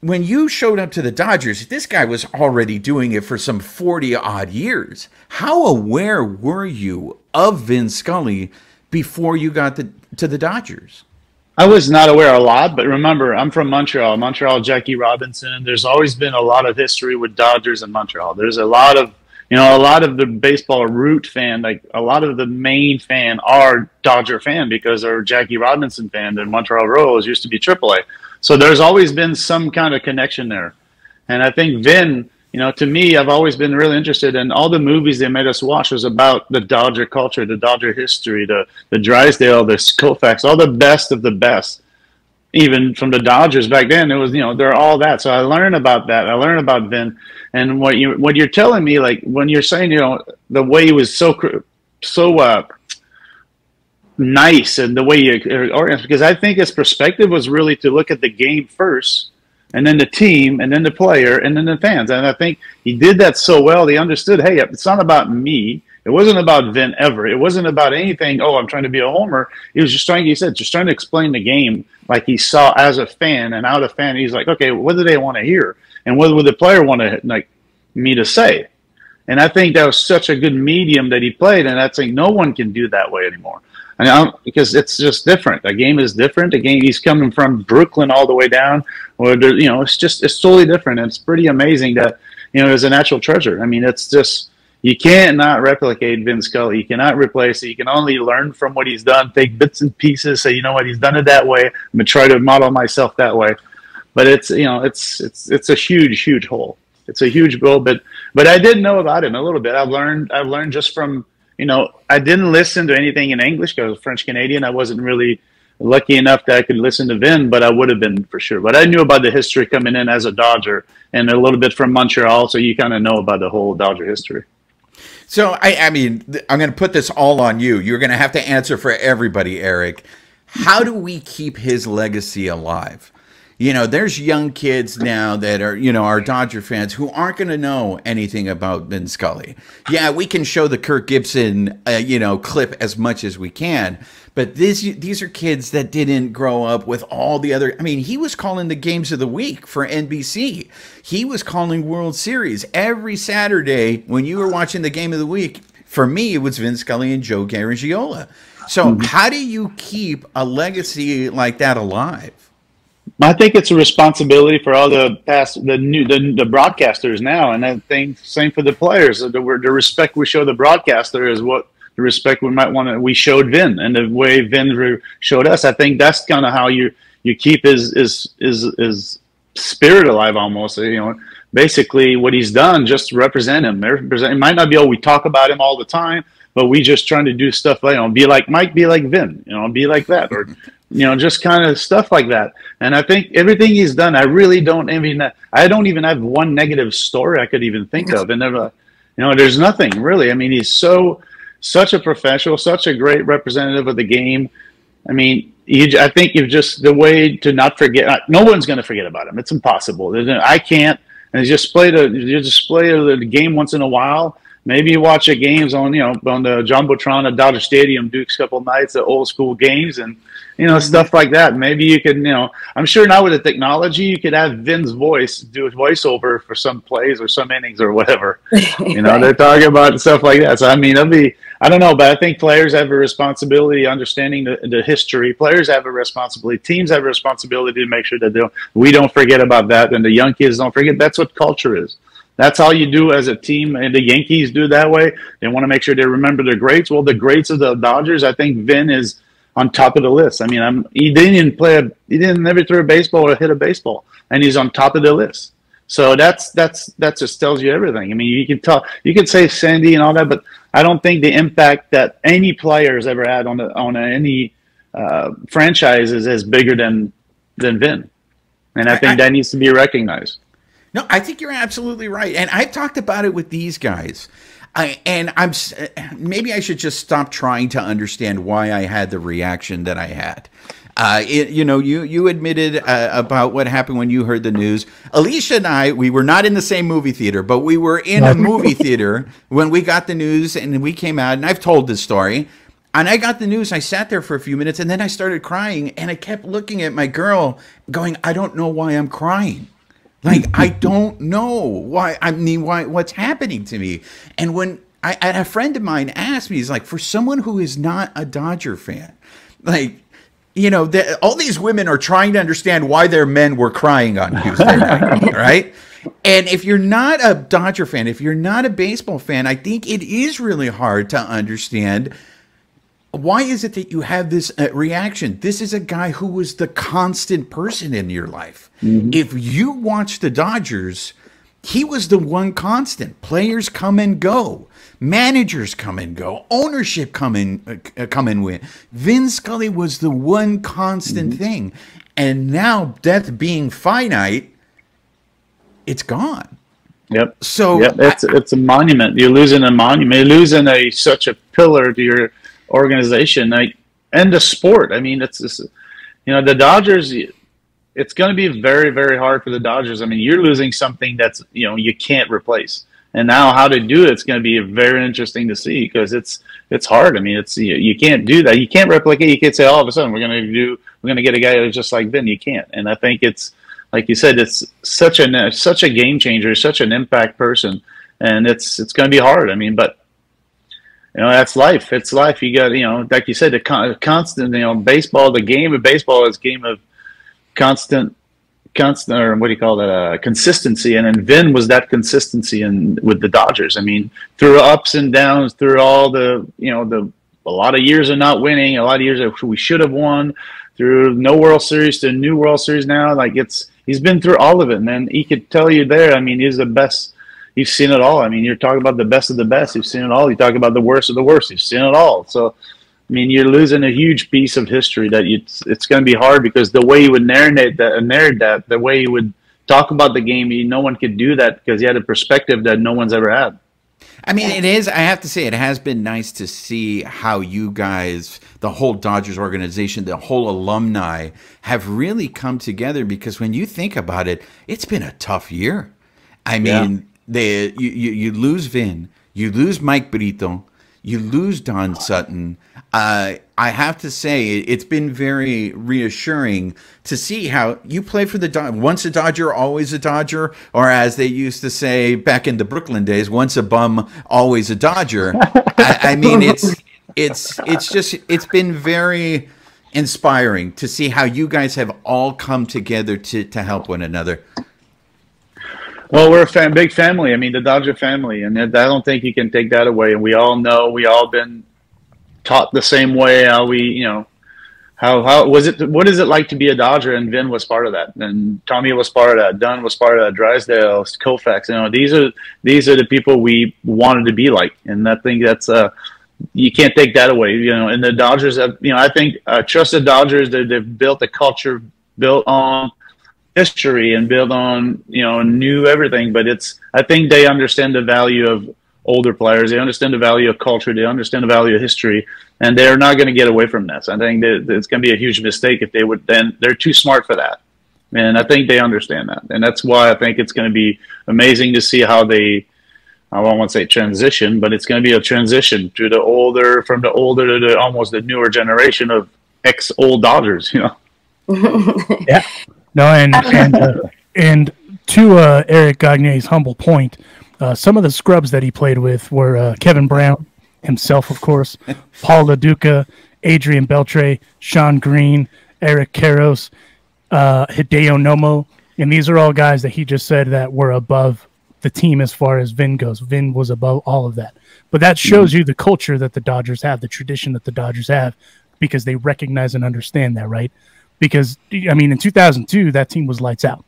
when you showed up to the Dodgers, this guy was already doing it for some 40-odd years. How aware were you of Vin Scully before you got to the Dodgers? I was not aware a lot, but remember, I'm from Montreal, Jackie Robinson. There's always been a lot of history with Dodgers in Montreal. There's a lot of the baseball root fan, like a lot of the main fan are Dodger fan because they're Jackie Robinson fan. The Montreal Royals used to be AAA. So there's always been some kind of connection there. And I think Vin, to me, I've always been really interested in all the movies they made us watch was about the Dodger culture, the Dodger history, the Drysdale, the Koufax, all the best of the best. Even from the Dodgers back then, it was, they're all that. So I learned about that. I learned about Vin. And what you're telling me, like when you're saying, the way he was so nice and the way you oriented, because I think his perspective was really to look at the game first, and then the team, and then the player, and then the fans. And I think he did that so well. He understood, hey, it's not about me. It wasn't about Vin ever. It wasn't about anything, oh, I'm trying to be a homer. He was just trying to explain the game like he saw as a fan, and out of fan, he's like, okay, what do they want to hear? And what would the player want me to say? And I think that was such a good medium that he played, and I think no one can do that way anymore. Because it's just different. The game is different. The game, he's coming from Brooklyn all the way down, it's totally different. And it's pretty amazing that, there's a natural treasure. I mean, it's just, you cannot replicate Vin Scully. You cannot replace it. You can only learn from what he's done, take bits and pieces, say, you know what, he's done it that way. I'm going to try to model myself that way. But it's a huge hole. It's a huge goal. But I did know about him a little bit. I've learned just from, I didn't listen to anything in English because I was French Canadian. I wasn't really lucky enough that I could listen to Vin, but I would have been for sure. But I knew about the history coming in as a Dodger and a little bit from Montreal, so you kind of know about the whole Dodger history. So, I mean, I'm going to put this all on you. You're going to have to answer for everybody, Éric. How do we keep his legacy alive? There's young kids now that are, are Dodger fans who aren't going to know anything about Vin Scully. Yeah, we can show the Kirk Gibson, clip as much as we can. But these are kids that didn't grow up with all the other. I mean, he was calling the games of the week for NBC. He was calling World Series every Saturday when you were watching the game of the week. For me, it was Vin Scully and Joe Garagiola. So how do you keep a legacy like that alive? I think it's a responsibility for all the broadcasters now, and I think same for the players. The respect we show the broadcaster is what the respect we showed Vin, and the way Vin showed us. I think that's kind of how you keep his spirit alive, almost. Basically what he's done, just represent him. It might not be we talk about him all the time, but we just trying to do stuff like be like Mike, be like Vin, be like that, or just kind of stuff like that. And I think everything he's done, I really don't envy that. I don't even have one negative story I could even think of. And there's nothing really. I mean, he's such a professional, such a great representative of the game. I mean, I think you've just the way to not forget. No one's going to forget about him. It's impossible. I can't. And you just play the game once in a while. Maybe you watch the games on on the jumbotron at Dodger Stadium, Duke's couple nights, the old school games, and stuff like that. Maybe you could I'm sure now with the technology you could have Vin's voice do a voiceover for some plays or some innings or whatever. They're talking about stuff like that. So I mean, I don't know, but I think players have a responsibility, understanding the history. Players have a responsibility. Teams have a responsibility to make sure that we don't forget about that, and the young kids don't forget. That's what culture is. That's how you do as a team, and the Yankees do that way. They want to make sure they remember their greats. Well, the greats of the Dodgers, I think Vin is on top of the list. I mean, he didn't never throw a baseball or hit a baseball, and he's on top of the list. So that just tells you everything. I mean, you can say Sandy and all that, but I don't think the impact that any player has ever had on any franchise is as bigger than Vin, and I think that needs to be recognized. No, I think you're absolutely right, and I've talked about it with these guys. Maybe I should just stop trying to understand why I had the reaction that I had. You admitted about what happened when you heard the news. Alicia and I, we were not in the same movie theater, but we were in a movie theater when we got the news, and we came out, and I've told this story. And I got the news, I sat there for a few minutes, and then I started crying, and I kept looking at my girl going, I don't know why I'm crying. Like, I don't know why. I mean, what's happening to me? And when a friend of mine asked me, he's like, for someone who is not a Dodger fan, like, all these women are trying to understand why their men were crying on Tuesday night, right? And if you're not a Dodger fan, if you're not a baseball fan, I think it is really hard to understand why is it that you have this reaction? This is a guy who was the constant person in your life. Mm-hmm. If you watch the Dodgers, he was the one constant. Players come and go. Managers come and go. Ownership come and win. Vin Scully was the one constant thing. And now, death being finite, it's gone. Yep. So it's a monument. You're losing a monument. You're losing such a pillar to your organization, and the sport. I mean, it's just, the Dodgers. It's going to be very, very hard for the Dodgers. I mean, you're losing something that's you can't replace. And now, how to do it's going to be very interesting to see, because it's hard. I mean, you can't do that. You can't replicate. You can't say all of a sudden we're going to get a guy who's just like Vin. You can't. And I think it's like you said, it's such a game changer, such an impact person, and it's going to be hard. I mean, but. That's life. It's life. You got, like you said, the constant, baseball, the game of baseball is a game of constant, or what do you call that? Consistency. And then Vin was that consistency with the Dodgers. I mean, through ups and downs, through all a lot of years of not winning, a lot of years that we should have won, through no World Series to new World Series now. Like he's been through all of it, man. He could tell you there. I mean, he's the best. You've seen it all. I mean, you're talking about the best of the best. You've seen it all. You talk about the worst of the worst. You've seen it all. So, I mean, you're losing a huge piece of history that it's going to be hard, because the way you would narrate that, the way you would talk about the game, no one could do that, because you had a perspective that no one's ever had. I mean, it is. I have to say, it has been nice to see how you guys, the whole Dodgers organization, the whole alumni, have really come together, because when you think about it, it's been a tough year. I mean, you lose Vin, you lose Mike Brito, you lose Don Sutton. I have to say, it's been very reassuring to see how you play for the Dodgers. Once a Dodger, always a Dodger, or as they used to say back in the Brooklyn days, once a bum, always a Dodger. I mean, it's been very inspiring to see how you guys have all come together to help one another. Well, we're a big family. I mean, the Dodger family, and I don't think you can take that away. And we all know, we all been taught the same way. How was it? What is it like to be a Dodger? And Vin was part of that, and Tommy was part of that. Dunn was part of that. Drysdale, Koufax. These are the people we wanted to be like, and I think that's you can't take that away. And the Dodgers have, I think trust the Dodgers. They've built a culture built on history and build on new everything, but I think they understand the value of older players. They understand the value of culture. They understand the value of history, and they're not going to get away from this. I think that it's going to be a huge mistake if they would. Then they're too smart for that, and I think they understand that, and that's why I think it's going to be amazing to see how they. I won't want to say transition, but it's going to be a transition to from the older to the almost the newer generation of ex-old Dodgers. You know. Yeah. No, and to Éric Gagné's humble point, some of the scrubs that he played with were Kevin Brown himself, of course, Paul LaDuca, Adrian Beltre, Sean Green, Eric Karros, Hideo Nomo, and these are all guys that he just said that were above the team as far as Vin goes. Vin was above all of that. But that shows you the culture that the Dodgers have, the tradition that the Dodgers have, because they recognize and understand that, right? Because, I mean, in 2002, that team was lights out.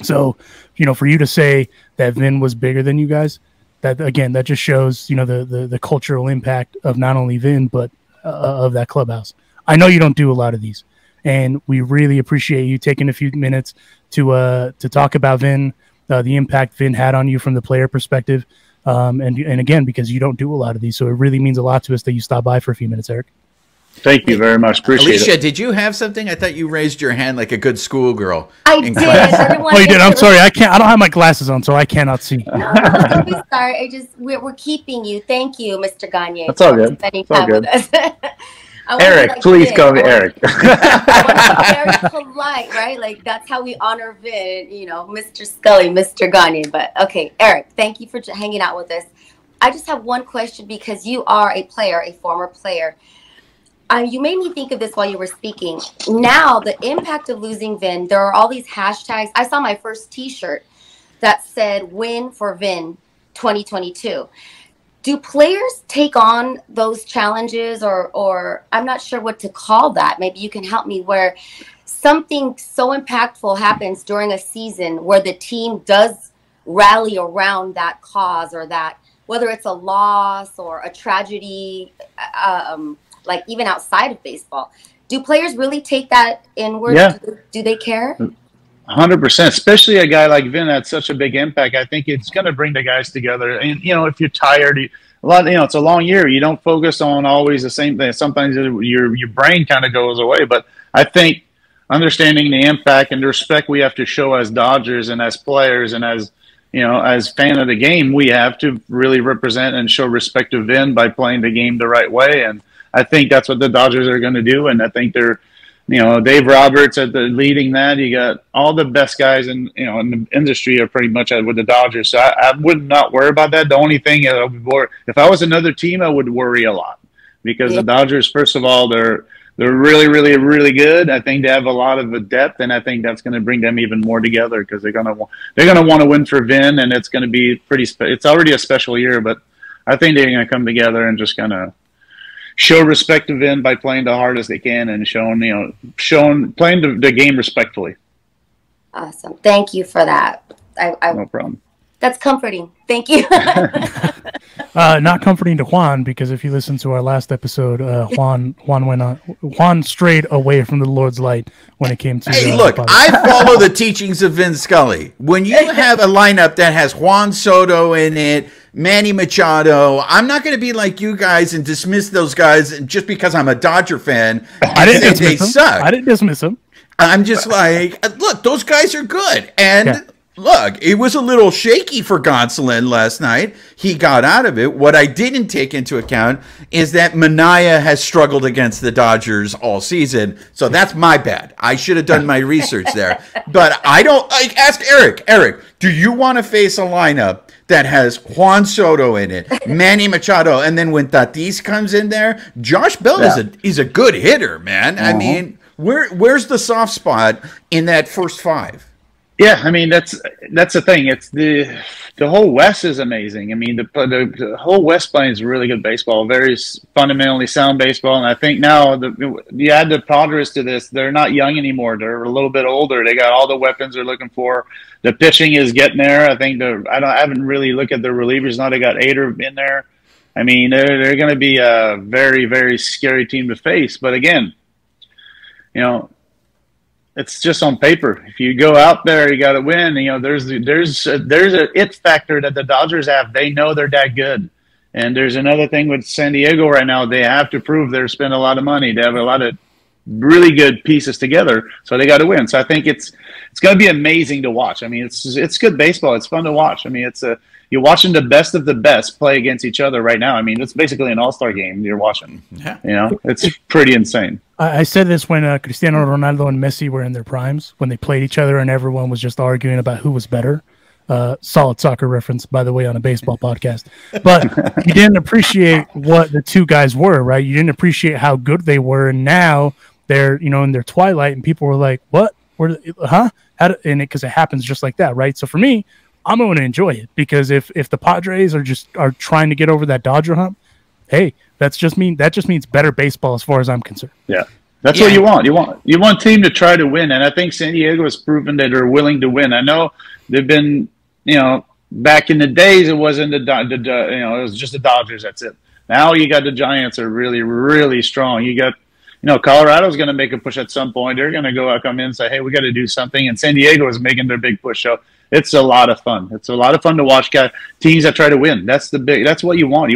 So, you know, for you to say that Vin was bigger than you guys, that, again, that just shows, you know, the cultural impact of not only Vin, but of that clubhouse. I know you don't do a lot of these, and we really appreciate you taking a few minutes to talk about Vin, the impact Vin had on you from the player perspective. And again, because you don't do a lot of these, so it really means a lot to us that you stopped by for a few minutes, Éric. Thank you very much. Appreciate Alicia, it. did you have something? I thought you raised your hand like a good schoolgirl. I did. Oh, you did. I'm sorry. I don't have my glasses on, so I cannot see. No, don't be sorry. We're keeping you. Thank you, Mr. Gagné. That's all good. Spending It's all time good. with us. Éric, please call me Éric. Very polite, right? Like that's how we honor Vin, you know, Mr. Scully, Mr. Gagné. But okay, Éric, thank you for hanging out with us. I just have one question because you are a player, a former player. You made me think of this while you were speaking. Now, the impact of losing Vin, there are all these hashtags. I saw my first T-shirt that said "Win for Vin 2022." Do players take on those challenges, or I'm not sure what to call that? Maybe you can help me. Where something so impactful happens during a season, where the team does rally around that cause, or that whether it's a loss or a tragedy. Like even outside of baseball, do players really take that inward? Yeah. Do they care? 100%, especially a guy like Vin had such a big impact. I think it's going to bring the guys together. And, you know, if you're tired, it's a long year. You don't focus on always the same thing. Sometimes your brain kind of goes away. But I think understanding the impact and the respect we have to show as Dodgers and as players and as, you know, as fan of the game, we have to really represent and show respect to Vin by playing the game the right way. And I think that's what the Dodgers are going to do, and I think they're, you know, Dave Roberts at the leading that. You got all the best guys in the industry are pretty much with the Dodgers. So I would not worry about that. The only thing I would worry, if I was another team, I would worry a lot because the Dodgers, first of all, they're really, really, really good. I think they have a lot of depth, and I think that's going to bring them even more together because they're going to want to win for Vin, and it's going to be pretty. It's already a special year, but I think they're going to come together and just kind of show respect to Vin by playing the hardest they can and playing the game respectfully. Awesome. Thank you for that. No problem. That's comforting. Thank you. Not comforting to Juan, because if you listen to our last episode, Juan strayed away from the Lord's light when it came to. Hey, look, I follow the teachings of Vin Scully. When you have a lineup that has Juan Soto in it, Manny Machado, I'm not going to be like you guys and dismiss those guys just because I'm a Dodger fan. I didn't dismiss they them. suck. I didn't dismiss them. I'm just like, look, those guys are good. And look, it was a little shaky for Gonsolin last night. He got out of it. What I didn't take into account is that Minaya has struggled against the Dodgers all season. So that's my bad. I should have done my research there. But I don't, like, ask Éric. Éric, do you want to face a lineup that has Juan Soto in it, Manny Machado, and then when Tatis comes in there, Josh Bell is a good hitter, man. I mean, where's the soft spot in that first five? Yeah, I mean that's the thing. It's the whole West is amazing. I mean the whole West plays really good baseball, very fundamentally sound baseball. And I think now you add the Padres to this. They're not young anymore. They're a little bit older. They got all the weapons they're looking for. The pitching is getting there. I think I haven't really looked at the relievers now. They got Ader in there. I mean they're going to be a very, very scary team to face. But again, you know, it's just on paper. If you go out there, you got to win. You know, there's a it factor that the Dodgers have. They know they're that good. And there's another thing with San Diego right now. They have to prove they're spending a lot of money. They have a lot of really good pieces together, so they got to win. So I think it's going to be amazing to watch. I mean, it's good baseball. It's fun to watch. I mean, you're watching the best of the best play against each other right now. I mean, it's basically an all-star game you're watching. Yeah. You know, it's pretty insane. I said this when Cristiano Ronaldo and Messi were in their primes, when they played each other and everyone was just arguing about who was better. Solid soccer reference, by the way, on a baseball podcast. But you didn't appreciate what the two guys were, right? You didn't appreciate how good they were, and now they're, you know, in their twilight, and people were like, "What? Huh?" Because it happens just like that, right? So for me, I'm going to enjoy it, because if the Padres are trying to get over that Dodger hump, hey, that just means better baseball as far as I'm concerned. Yeah. That's what you want. You want team to try to win, and I think San Diego has proven that they're willing to win. I know they've been, you know, back in the days it wasn't you know, it was just the Dodgers. That's it. Now you got the Giants are really, really strong. You got, you know, Colorado's going to make a push at some point. They're going to come in and say, hey, we got to do something. And San Diego is making their big push. So it's a lot of fun. It's a lot of fun to watch teams that try to win. That's what you want.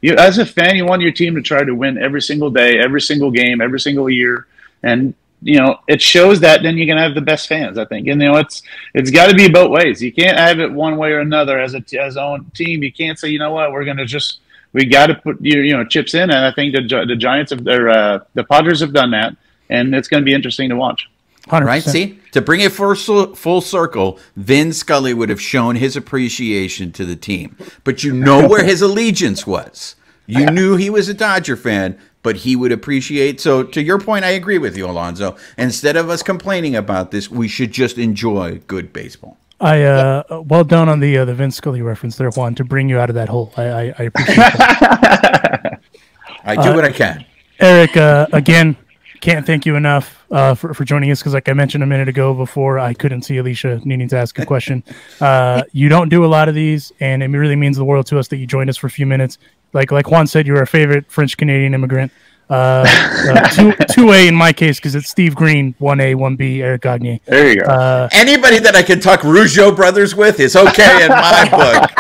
You as a fan, you want your team to try to win every single day, every single game, every single year. And, you know, it shows that then you're going to have the best fans, I think. And, you know, it's got to be both ways. You can't have it one way or another as own team. You can't say, you know what, we got to put chips in. And I think the Giants the Padres have done that, and it's going to be interesting to watch. 100%. Right? See, to bring it full circle, Vin Scully would have shown his appreciation to the team. But you know where his allegiance was. You knew he was a Dodger fan, but he would appreciate. So to your point, I agree with you, Alonzo. Instead of us complaining about this, we should just enjoy good baseball. Well done on the Vin Scully reference there, Juan, to bring you out of that hole. I appreciate that. I do what I can. Éric, again, can't thank you enough for joining us, because like I mentioned a minute ago before, I couldn't see Alicia needing to ask a question. You don't do a lot of these, and it really means the world to us that you joined us for a few minutes. Like Juan said, you're our favorite French-Canadian immigrant. 2A in my case, because it's Steve Green, 1A, 1B, Éric Gagné. There you go. Anybody that I can talk Rougeau brothers with is okay in my book.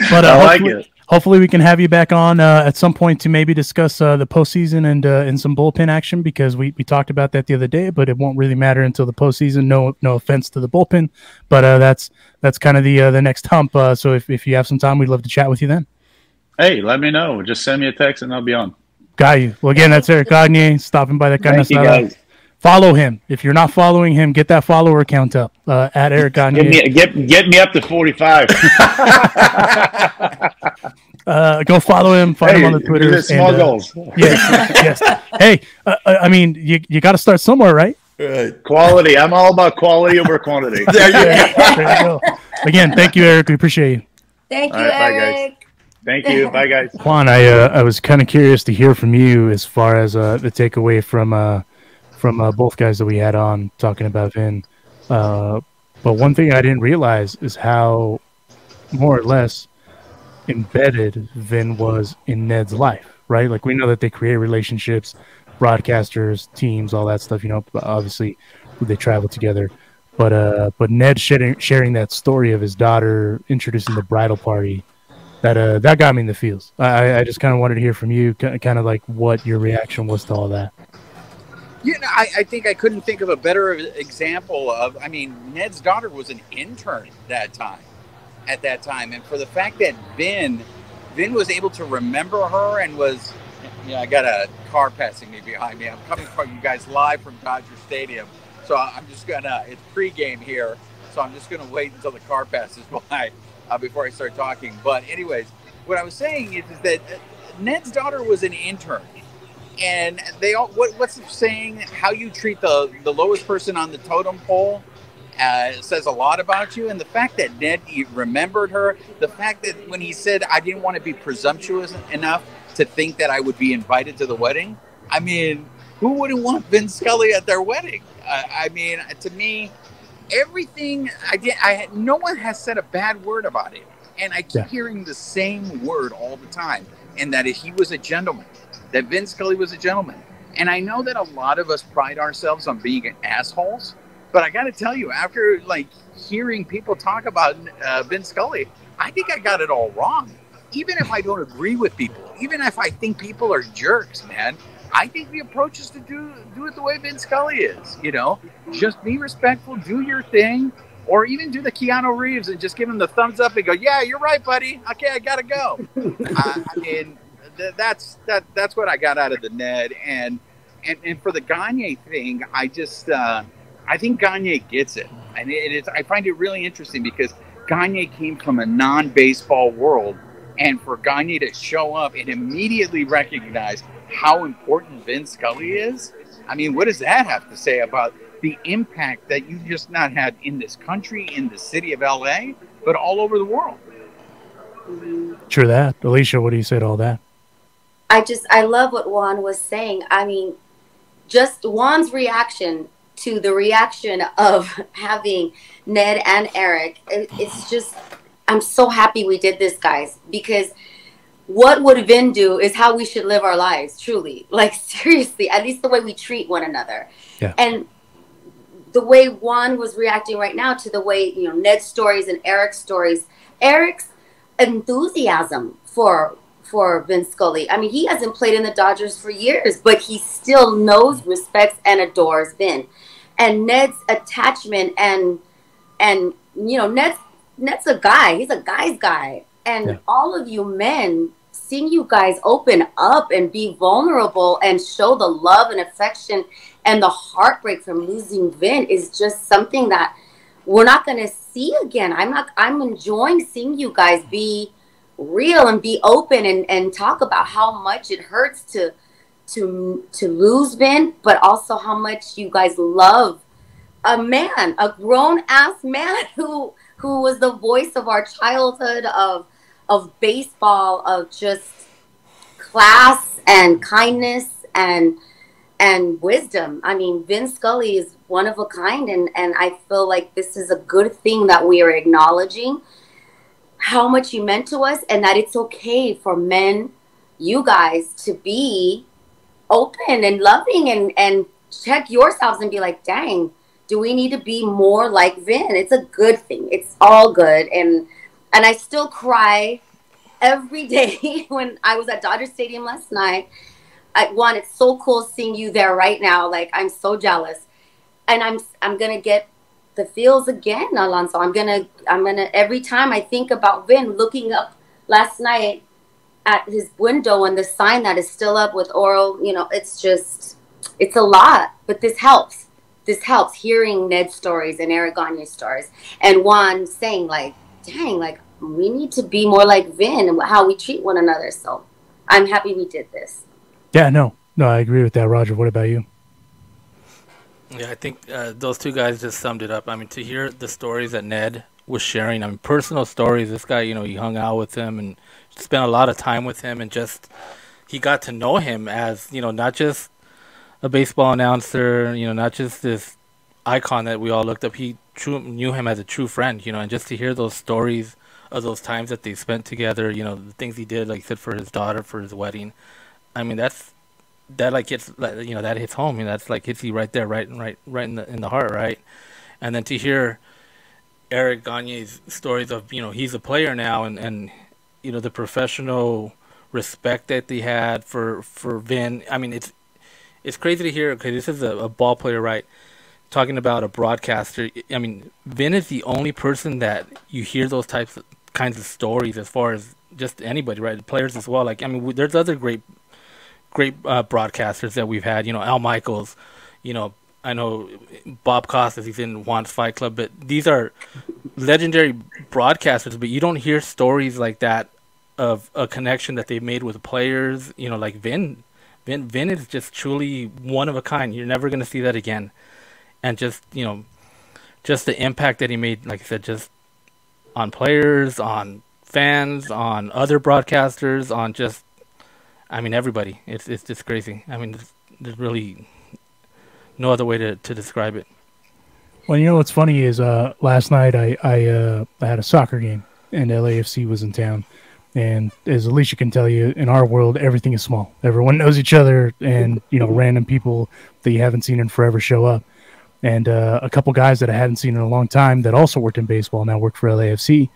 But I like it. Hopefully we can have you back on at some point to maybe discuss the postseason and some bullpen action, because we talked about that the other day, but it won't really matter until the postseason. No offense to the bullpen, but that's kind of the next hump. So if you have some time, we'd love to chat with you then. Hey, let me know. Just send me a text and I'll be on. Got you. Well, again, that's Éric Gagné stopping by the Thank you, guys. Follow him. If you're not following him, get that follower count up at Éric Gagné. Get me up to 45. Go follow him. Find him on the Twitter. Small goals. Yes. Hey, I mean, you got to start somewhere, right? Quality. I'm all about quality over quantity. There you go. Again, thank you, Éric. We appreciate you. Thank you, All right, bye, Éric. guys. Thank you. Bye, guys. Juan, I was kind of curious to hear from you as far as the takeaway from both guys that we had on talking about Vin. But one thing I didn't realize is how more or less embedded Vin was in Ned's life, right? Like, we know that they create relationships, broadcasters, teams, all that stuff, you know, obviously they travel together. But Ned sharing that story of his daughter introducing the bridal party, that got me in the feels. I just kind of wanted to hear from you, kind of like what your reaction was to all that. You know, I think I couldn't think of a better example of, I mean, Ned's daughter was an intern at that time. And for the fact that Vin was able to remember her and was, I got a car passing me behind me. I'm coming from you guys live from Dodger Stadium. So I'm just it's pregame here. So I'm just going to wait until the car passes by before I start talking. But anyways, what I was saying is that Ned's daughter was an intern. And they all, what's the saying? How you treat the lowest person on the totem pole says a lot about you. And the fact that Ned remembered her, the fact that when he said, I didn't want to be presumptuous enough to think that I would be invited to the wedding. I mean, who wouldn't want Vin Scully at their wedding? I mean, to me, everything no one has said a bad word about it. And I keep hearing the same word all the time. And that he was a gentleman. That Vin Scully was a gentleman. And I know that a lot of us pride ourselves on being assholes, but I got to tell you, after like hearing people talk about Vin Scully, I think I got it all wrong. Even if I don't agree with people, even if I think people are jerks, man, I think the approach is to do it the way Vin Scully is. You know, just be respectful, do your thing, or even do the Keanu Reeves and just give him the thumbs up and go, "Yeah, you're right, buddy. Okay, I gotta go." I mean, that's what I got out of the Ned, and for the Gagné thing, I just I think Gagné gets it, and I find it really interesting because Gagné came from a non-baseball world, and for Gagné to show up and immediately recognize how important Vin Scully is, I mean, what does that have to say about the impact that you just not had in this country, in the city of LA, but all over the world? True that. Alicia, what do you say to all that? I love what Juan was saying. I mean, just Juan's reaction to the reaction of having Ned and Éric, it's just, I'm so happy we did this, guys, because what would Vin do is how we should live our lives, truly. Like, seriously, at least the way we treat one another. Yeah. And the way Juan was reacting right now to the way, you know, Ned's stories and Éric's stories, Éric's enthusiasm for Vin Scully. I mean, he hasn't played in the Dodgers for years, but he still knows, respects, and adores Vin. And Ned's attachment and you know, Ned's a guy. He's a guy's guy. And all of you men, seeing you guys open up and be vulnerable and show the love and affection and the heartbreak from losing Vin is just something that we're not going to see again. I'm enjoying seeing you guys be real and be open and talk about how much it hurts to lose Vin, but also how much you guys love a man, a grown-ass man who was the voice of our childhood, of baseball, of just class and kindness and wisdom. I mean, Vin Scully is one of a kind, and I feel like this is a good thing that we are acknowledging how much you meant to us, and that it's okay for men, you guys, to be open and loving and check yourselves and be like, dang, do we need to be more like Vin? It's a good thing. It's all good. And I still cry every day when I was at Dodger Stadium last night. Juan, it's so cool seeing you there right now. Like, I'm so jealous. And I'm going to get the feels again, Alonso. I'm gonna every time I think about Vin, looking up last night at his window and the sign that is still up with oral, you know, it's a lot, but this helps hearing Ned's stories and Éric Gagné's stories, and Juan saying like, dang, like we need to be more like Vin and how we treat one another. So I'm happy we did this. Yeah, no, I agree with that. Roger, what about you? Yeah, I think those two guys just summed it up. I mean, to hear the stories that Ned was sharing, I mean, personal stories. This guy, you know, he hung out with him and spent a lot of time with him, and just he got to know him as, you know, not just a baseball announcer, you know, not just this icon that we all looked up. He knew him as a true friend, you know, and just to hear those stories of those times that they spent together, you know, the things he did, like he said, for his daughter, for his wedding. I mean, that like hits, you know, that hits home. You know, that's like hits you right there, right in the heart, right? And then to hear Éric Gagné's stories of, you know, he's a player now, and you know, the professional respect that they had for Vin. I mean, it's crazy to hear, because this is a ball player, right? Talking about a broadcaster. I mean, Vin is the only person that you hear those kinds of stories, as far as just anybody, right? Players as well. Like, I mean, there's other great broadcasters that we've had, you know, Al Michaels, you know, I know Bob Costas, he's in Juan's Fight Club, but these are legendary broadcasters, but you don't hear stories like that of a connection that they've made with players, you know, like Vin. Vin is just truly one of a kind. You're never going to see that again. And just, you know, just the impact that he made, like I said, just on players, on fans, on other broadcasters, on just, I mean, everybody. It's just crazy. I mean, there's really no other way to describe it. Well, you know what's funny is last night I had a soccer game, and LAFC was in town, And as Alicia can tell you, in our world, everything is small. Everyone knows each other, and random people that you haven't seen in forever show up. And a couple guys that I hadn't seen in a long time that also worked in baseball now work for LAFC,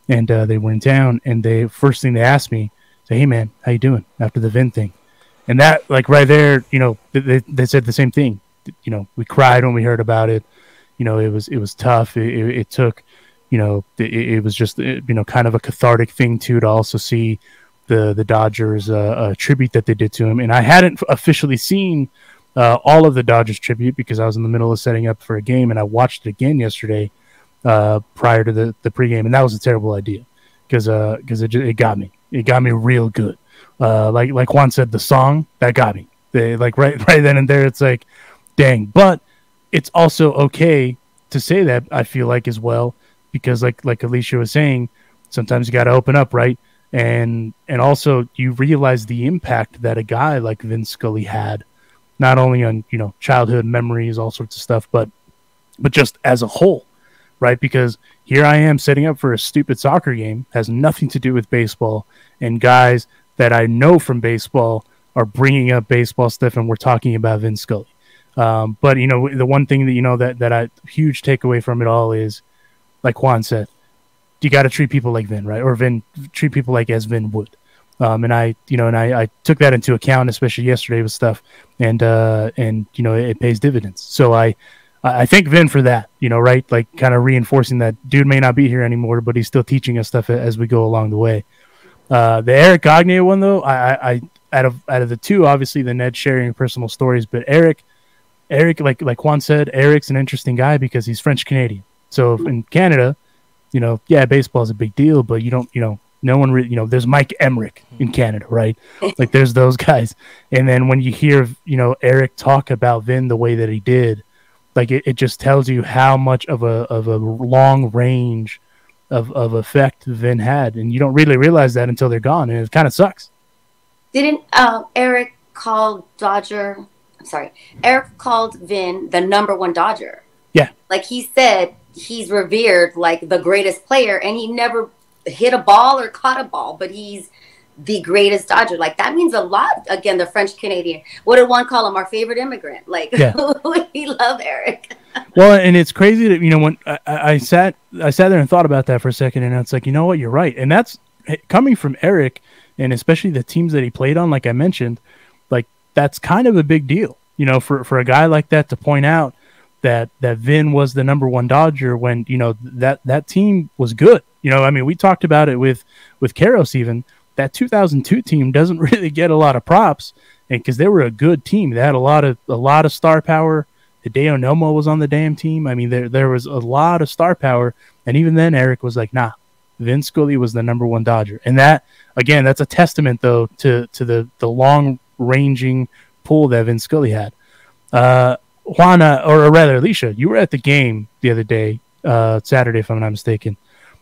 and they were in town. And they first thing they asked me, say, "Hey man, how you doing?" After the Vin thing, and that like right there, they said the same thing. We cried when we heard about it. It was tough. It took. It was just kind of a cathartic thing too to also see the Dodgers tribute that they did to him. And I hadn't officially seen all of the Dodgers tribute because I was in the middle of setting up for a game, and I watched it again yesterday prior to the pregame, and that was a terrible idea because it got me. It got me real good. Like Juan said, the song that got me. Right then and there, it's like, dang. But it's also okay to say that, I feel like, as well. Because like Alicia was saying, sometimes you got to open up, right? And also you realize the impact that a guy like Vin Scully had, not only on childhood memories, all sorts of stuff, but just as a whole, right? Because here I am setting up for a stupid soccer game, has nothing to do with baseball, and guys that I know from baseball are bringing up baseball stuff, and we're talking about Vin Scully. But the one thing that I huge takeaway from it all is, like Juan said, you got to treat people like Vin, right? Or treat people like as Vin would. And I took that into account, especially yesterday with stuff, and it pays dividends. So I thank Vin for that, right? Like kind of reinforcing that dude may not be here anymore, but he's still teaching us stuff as we go along the way. The Éric Gagné one though, I out of the two, obviously the Ned sharing personal stories, but Éric, like Juan said, Éric's an interesting guy because he's French Canadian. So in Canada, baseball is a big deal, but no one really, there's Mike Emmerich in Canada, right? Like there's those guys. And then when you hear, Éric talk about Vin the way that he did, like it just tells you how much of a long range of effect Vin had. And you don't really realize that until they're gone. And it kind of sucks. Didn't Éric call Éric called Vin the #1 Dodger. Yeah. Like he said, he's revered like the greatest player, and he never hit a ball or caught a ball, but he's the greatest Dodger. Like that means a lot. Again, the French Canadian. What did one call him? Our favorite immigrant. Like we love Éric. Well, and it's crazy that when I sat there and thought about that for a second, and it's like, what, you're right, and that's coming from Éric, and especially the teams that he played on. Like I mentioned, like that's kind of a big deal, for a guy like that to point out that Vin was the #1 Dodger when that team was good. We talked about it with Karos. Even that 2002 team doesn't really get a lot of props, and because they were a good team, they had a lot of star power. Hideo Nomo was on the damn team. There was a lot of star power, and even then Éric was like, nah, Vin Scully was the #1 Dodger, and that again, that's a testament though to the long ranging pull that Vin Scully had. Juana, or rather Alicia, you were at the game the other day, Saturday, if I'm not mistaken.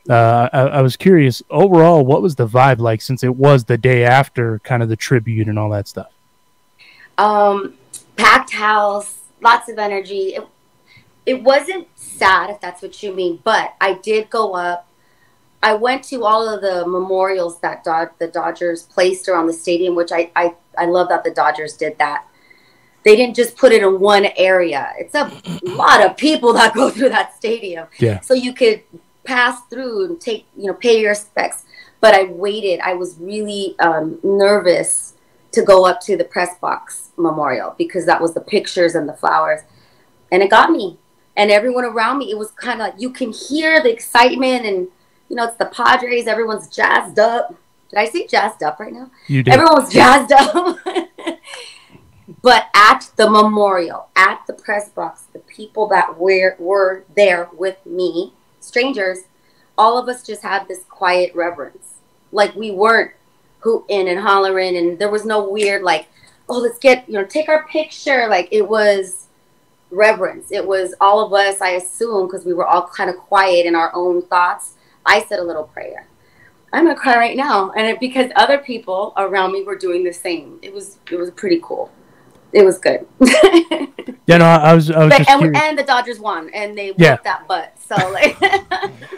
I was curious, overall, what was the vibe like since it was the day after kind of the tribute and all that stuff? Packed house, lots of energy. It wasn't sad, if that's what you mean, but I did go up. I went to all of the memorials that the Dodgers placed around the stadium, which I love that the Dodgers did that. They didn't just put it in one area. It's a lot of people that go through that stadium. Yeah. So you could pass through and pay your respects. But I waited. I was really nervous to go up to the press box memorial because that was the pictures and the flowers. And it got me. And everyone around me, it was kind of like you can hear the excitement and, it's the Padres. Everyone's jazzed up. Did I say jazzed up right now? You did. Everyone's jazzed up. But at the memorial, at the press box, the people that were there with me, strangers, all of us just had this quiet reverence. Like we weren't hooting and hollering, and there was no weird like, oh, let's get, take our picture. Like it was reverence. It was all of us, I assume, because we were all kind of quiet in our own thoughts. I said a little prayer. I'm gonna cry right now, and because other people around me were doing the same. It was pretty cool. it was good. Yeah, no, I was But, just curious. and the Dodgers won, and they Yeah. whooped that butt. So like,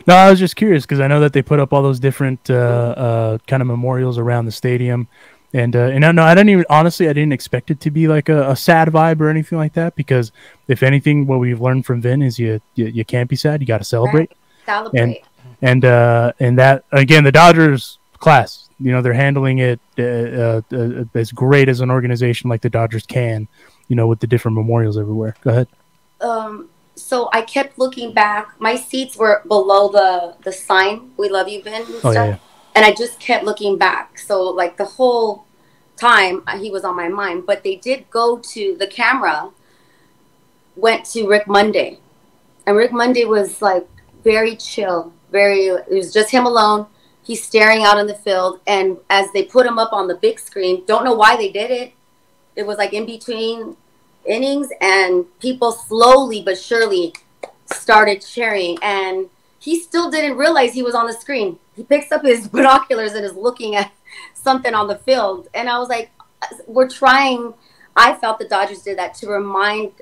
No, I was just curious because I know that they put up all those different kind of memorials around the stadium, and no, I didn't even honestly, I didn't expect it to be like a sad vibe or anything like that. Because if anything, what we've learned from Vin is you can't be sad. You got to celebrate. celebrate. And that again, the Dodgers class, you know, they're handling it as great as an organization like the Dodgers can, you know, with the different memorials everywhere. Go ahead. So I kept looking back. My seats were below the sign, "We love you, Vin," and stuff. Yeah. And I just kept looking back. So like the whole time he was on my mind. But they did go to the camera, went to Rick Monday, and Rick Monday was like very chill. It was just him alone. He's staring out in the field, and as they put him up on the big screen, don't know why they did it. It was like in between innings, and people slowly but surely started cheering, and he still didn't realize he was on the screen. He picks up his binoculars and is looking at something on the field, and I was like, we're trying. I felt the Dodgers did that to remind,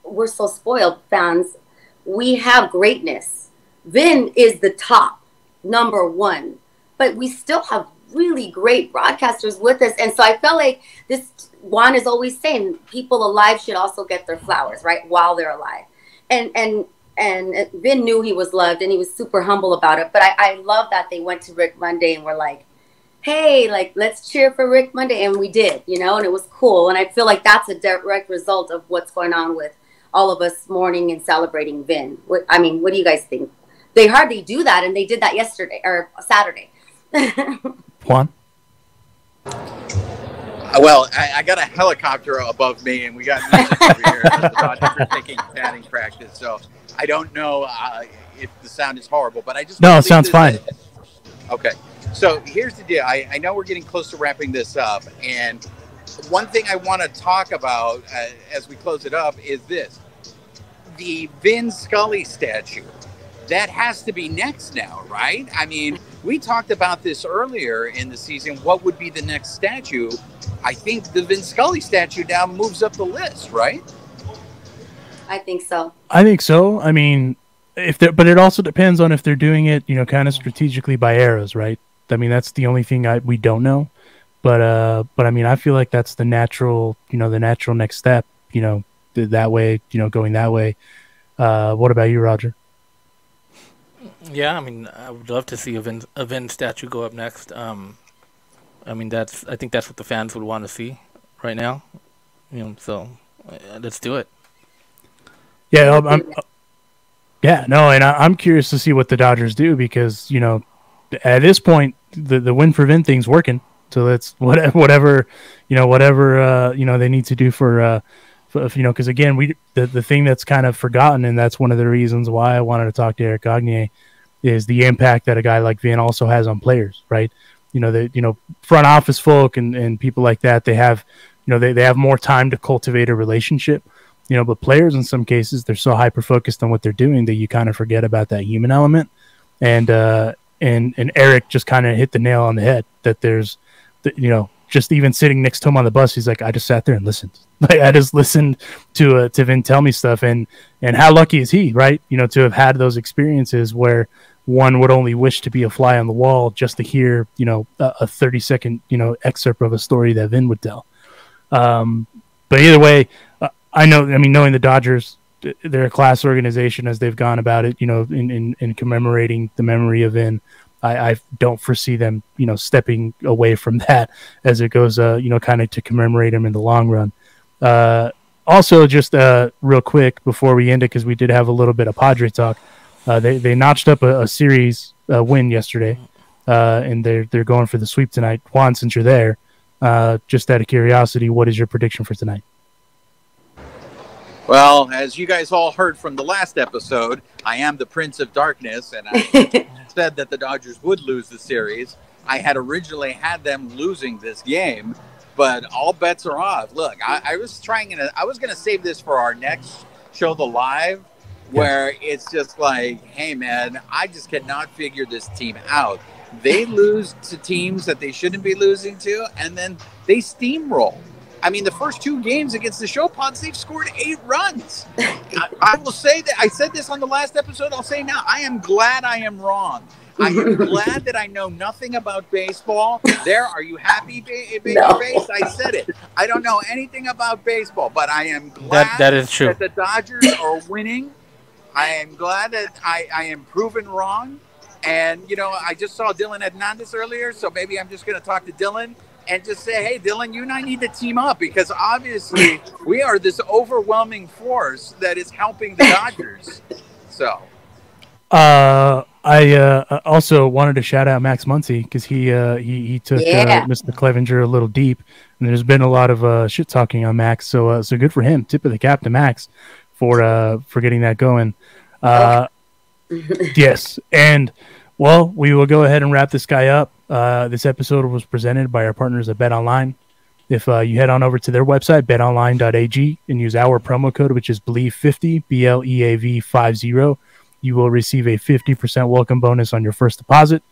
we're so spoiled fans, we have greatness. Vin is the top #1, but we still have really great broadcasters with us. And so I felt like this, Juan is always saying people alive should also get their flowers, right, while they're alive. And Vin knew he was loved, and he was super humble about it. But I love that they went to Rick Monday and were like, hey, like, let's cheer for Rick Monday. And we did, you know, and it was cool. And I feel like that's a direct result of what's going on with all of us mourning and celebrating Vin. What do you guys think? They hardly do that, and they did that yesterday or Saturday. Juan? Well, I got a helicopter above me, and we got music over here. The Dodgers are taking batting practice, so I don't know if the sound is horrible, but I just... No, it sounds fine. Okay, so here's the deal. I know we're getting close to wrapping this up, and one thing I want to talk about as we close it up is this. The Vin Scully statue. That has to be next now, right? I mean, we talked about this earlier in the season. What would be the next statue? I think the Vin Scully statue now moves up the list, right? I think so. I think so. I mean, but it also depends on if they're doing it, you know, kind of strategically by eras, right? I mean, that's the only thing we don't know. But I mean, I feel like that's the natural next step, you know, that way, you know, going that way. What about you, Roger? Yeah, I mean, I would love to see a Vin statue go up next. I mean, I think that's what the fans would want to see right now. You know, so let's do it. Yeah, I'm curious to see what the Dodgers do because, you know, at this point the win for Vin thing's working. So that's whatever they need to do for you know, because again, the thing that's kind of forgotten, and that's one of the reasons why I wanted to talk to Éric Gagné, is the impact that a guy like Vin also has on players, right? You know, front office folk and people like that, they have, you know, they have more time to cultivate a relationship, you know, but players in some cases, they're so hyper focused on what they're doing that you kind of forget about that human element. And Éric just kind of hit the nail on the head that there's, you know, just even sitting next to him on the bus, he's like, I just sat there and listened. Like, I just listened to Vin tell me stuff, and how lucky is he, right? You know, to have had those experiences where one would only wish to be a fly on the wall just to hear, you know, a 30-second, you know, excerpt of a story that Vin would tell. But either way, knowing the Dodgers, they're a class organization as they've gone about it, you know, in commemorating the memory of Vin. I don't foresee them, you know, stepping away from that as it goes, you know, kind of to commemorate him in the long run. Also, just real quick before we end it, because we did have a little bit of Padre talk, they notched up a series win yesterday, and they're going for the sweep tonight. Juan, since you're there, just out of curiosity, what is your prediction for tonight? Well, as you guys all heard from the last episode, I am the Prince of Darkness, and I said that the Dodgers would lose the series. I had originally had them losing this game, but all bets are off. Look, I was going to save this for our next show, The Live, where it's just like, hey, man, I just cannot figure this team out. They lose to teams that they shouldn't be losing to, and then they steamroll. I mean, the first 2 games against the Show Pods, they've scored 8 runs. I will say that I said this on the last episode. I'll say now, I am glad I am wrong. I am glad that I know nothing about baseball. There, are you happy, baby face? I said it. I don't know anything about baseball, but I am glad that is true. that the Dodgers are winning. I am glad that I am proven wrong. And, you know, I just saw Dylan Hernandez earlier, so maybe I'm just going to talk to Dylan and just say, hey, Dylan, you and I need to team up because obviously we are this overwhelming force that is helping the Dodgers. So. I also wanted to shout out Max Muncy because he took Mr. Clevenger a little deep, and there's been a lot of shit talking on Max. So good for him. Tip of the cap to Max for getting that going. Yes, and well, we will go ahead and wrap this guy up. This episode was presented by our partners at BetOnline. If you head on over to their website, betonline.ag, and use our promo code, which is BLEAV50, BLEAV50, you will receive a 50% welcome bonus on your first deposit.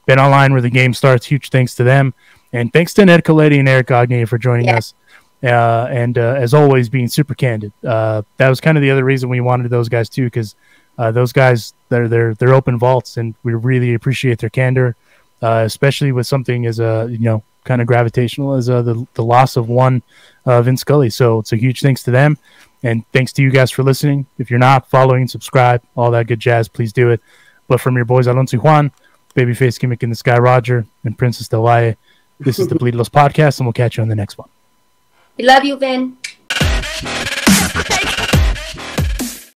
BetOnline, where the game starts. Huge thanks to them. And thanks to Ned Colletti and Éric Gagné for joining us. And as always, being super candid. That was kind of the other reason we wanted those guys, too, because those guys, they're open vaults, and we really appreciate their candor, especially with something as kind of gravitational as the loss of one Vin Scully. So it's a huge thanks to them. And thanks to you guys for listening. If you're not following, subscribe, all that good jazz, please do it. But from your boys Alonso Juan, Babyface Gimmick in the Sky Roger, and Princess Del Valle, this is the Bleed Los Podcast, and we'll catch you on the next one. We love you, Vin.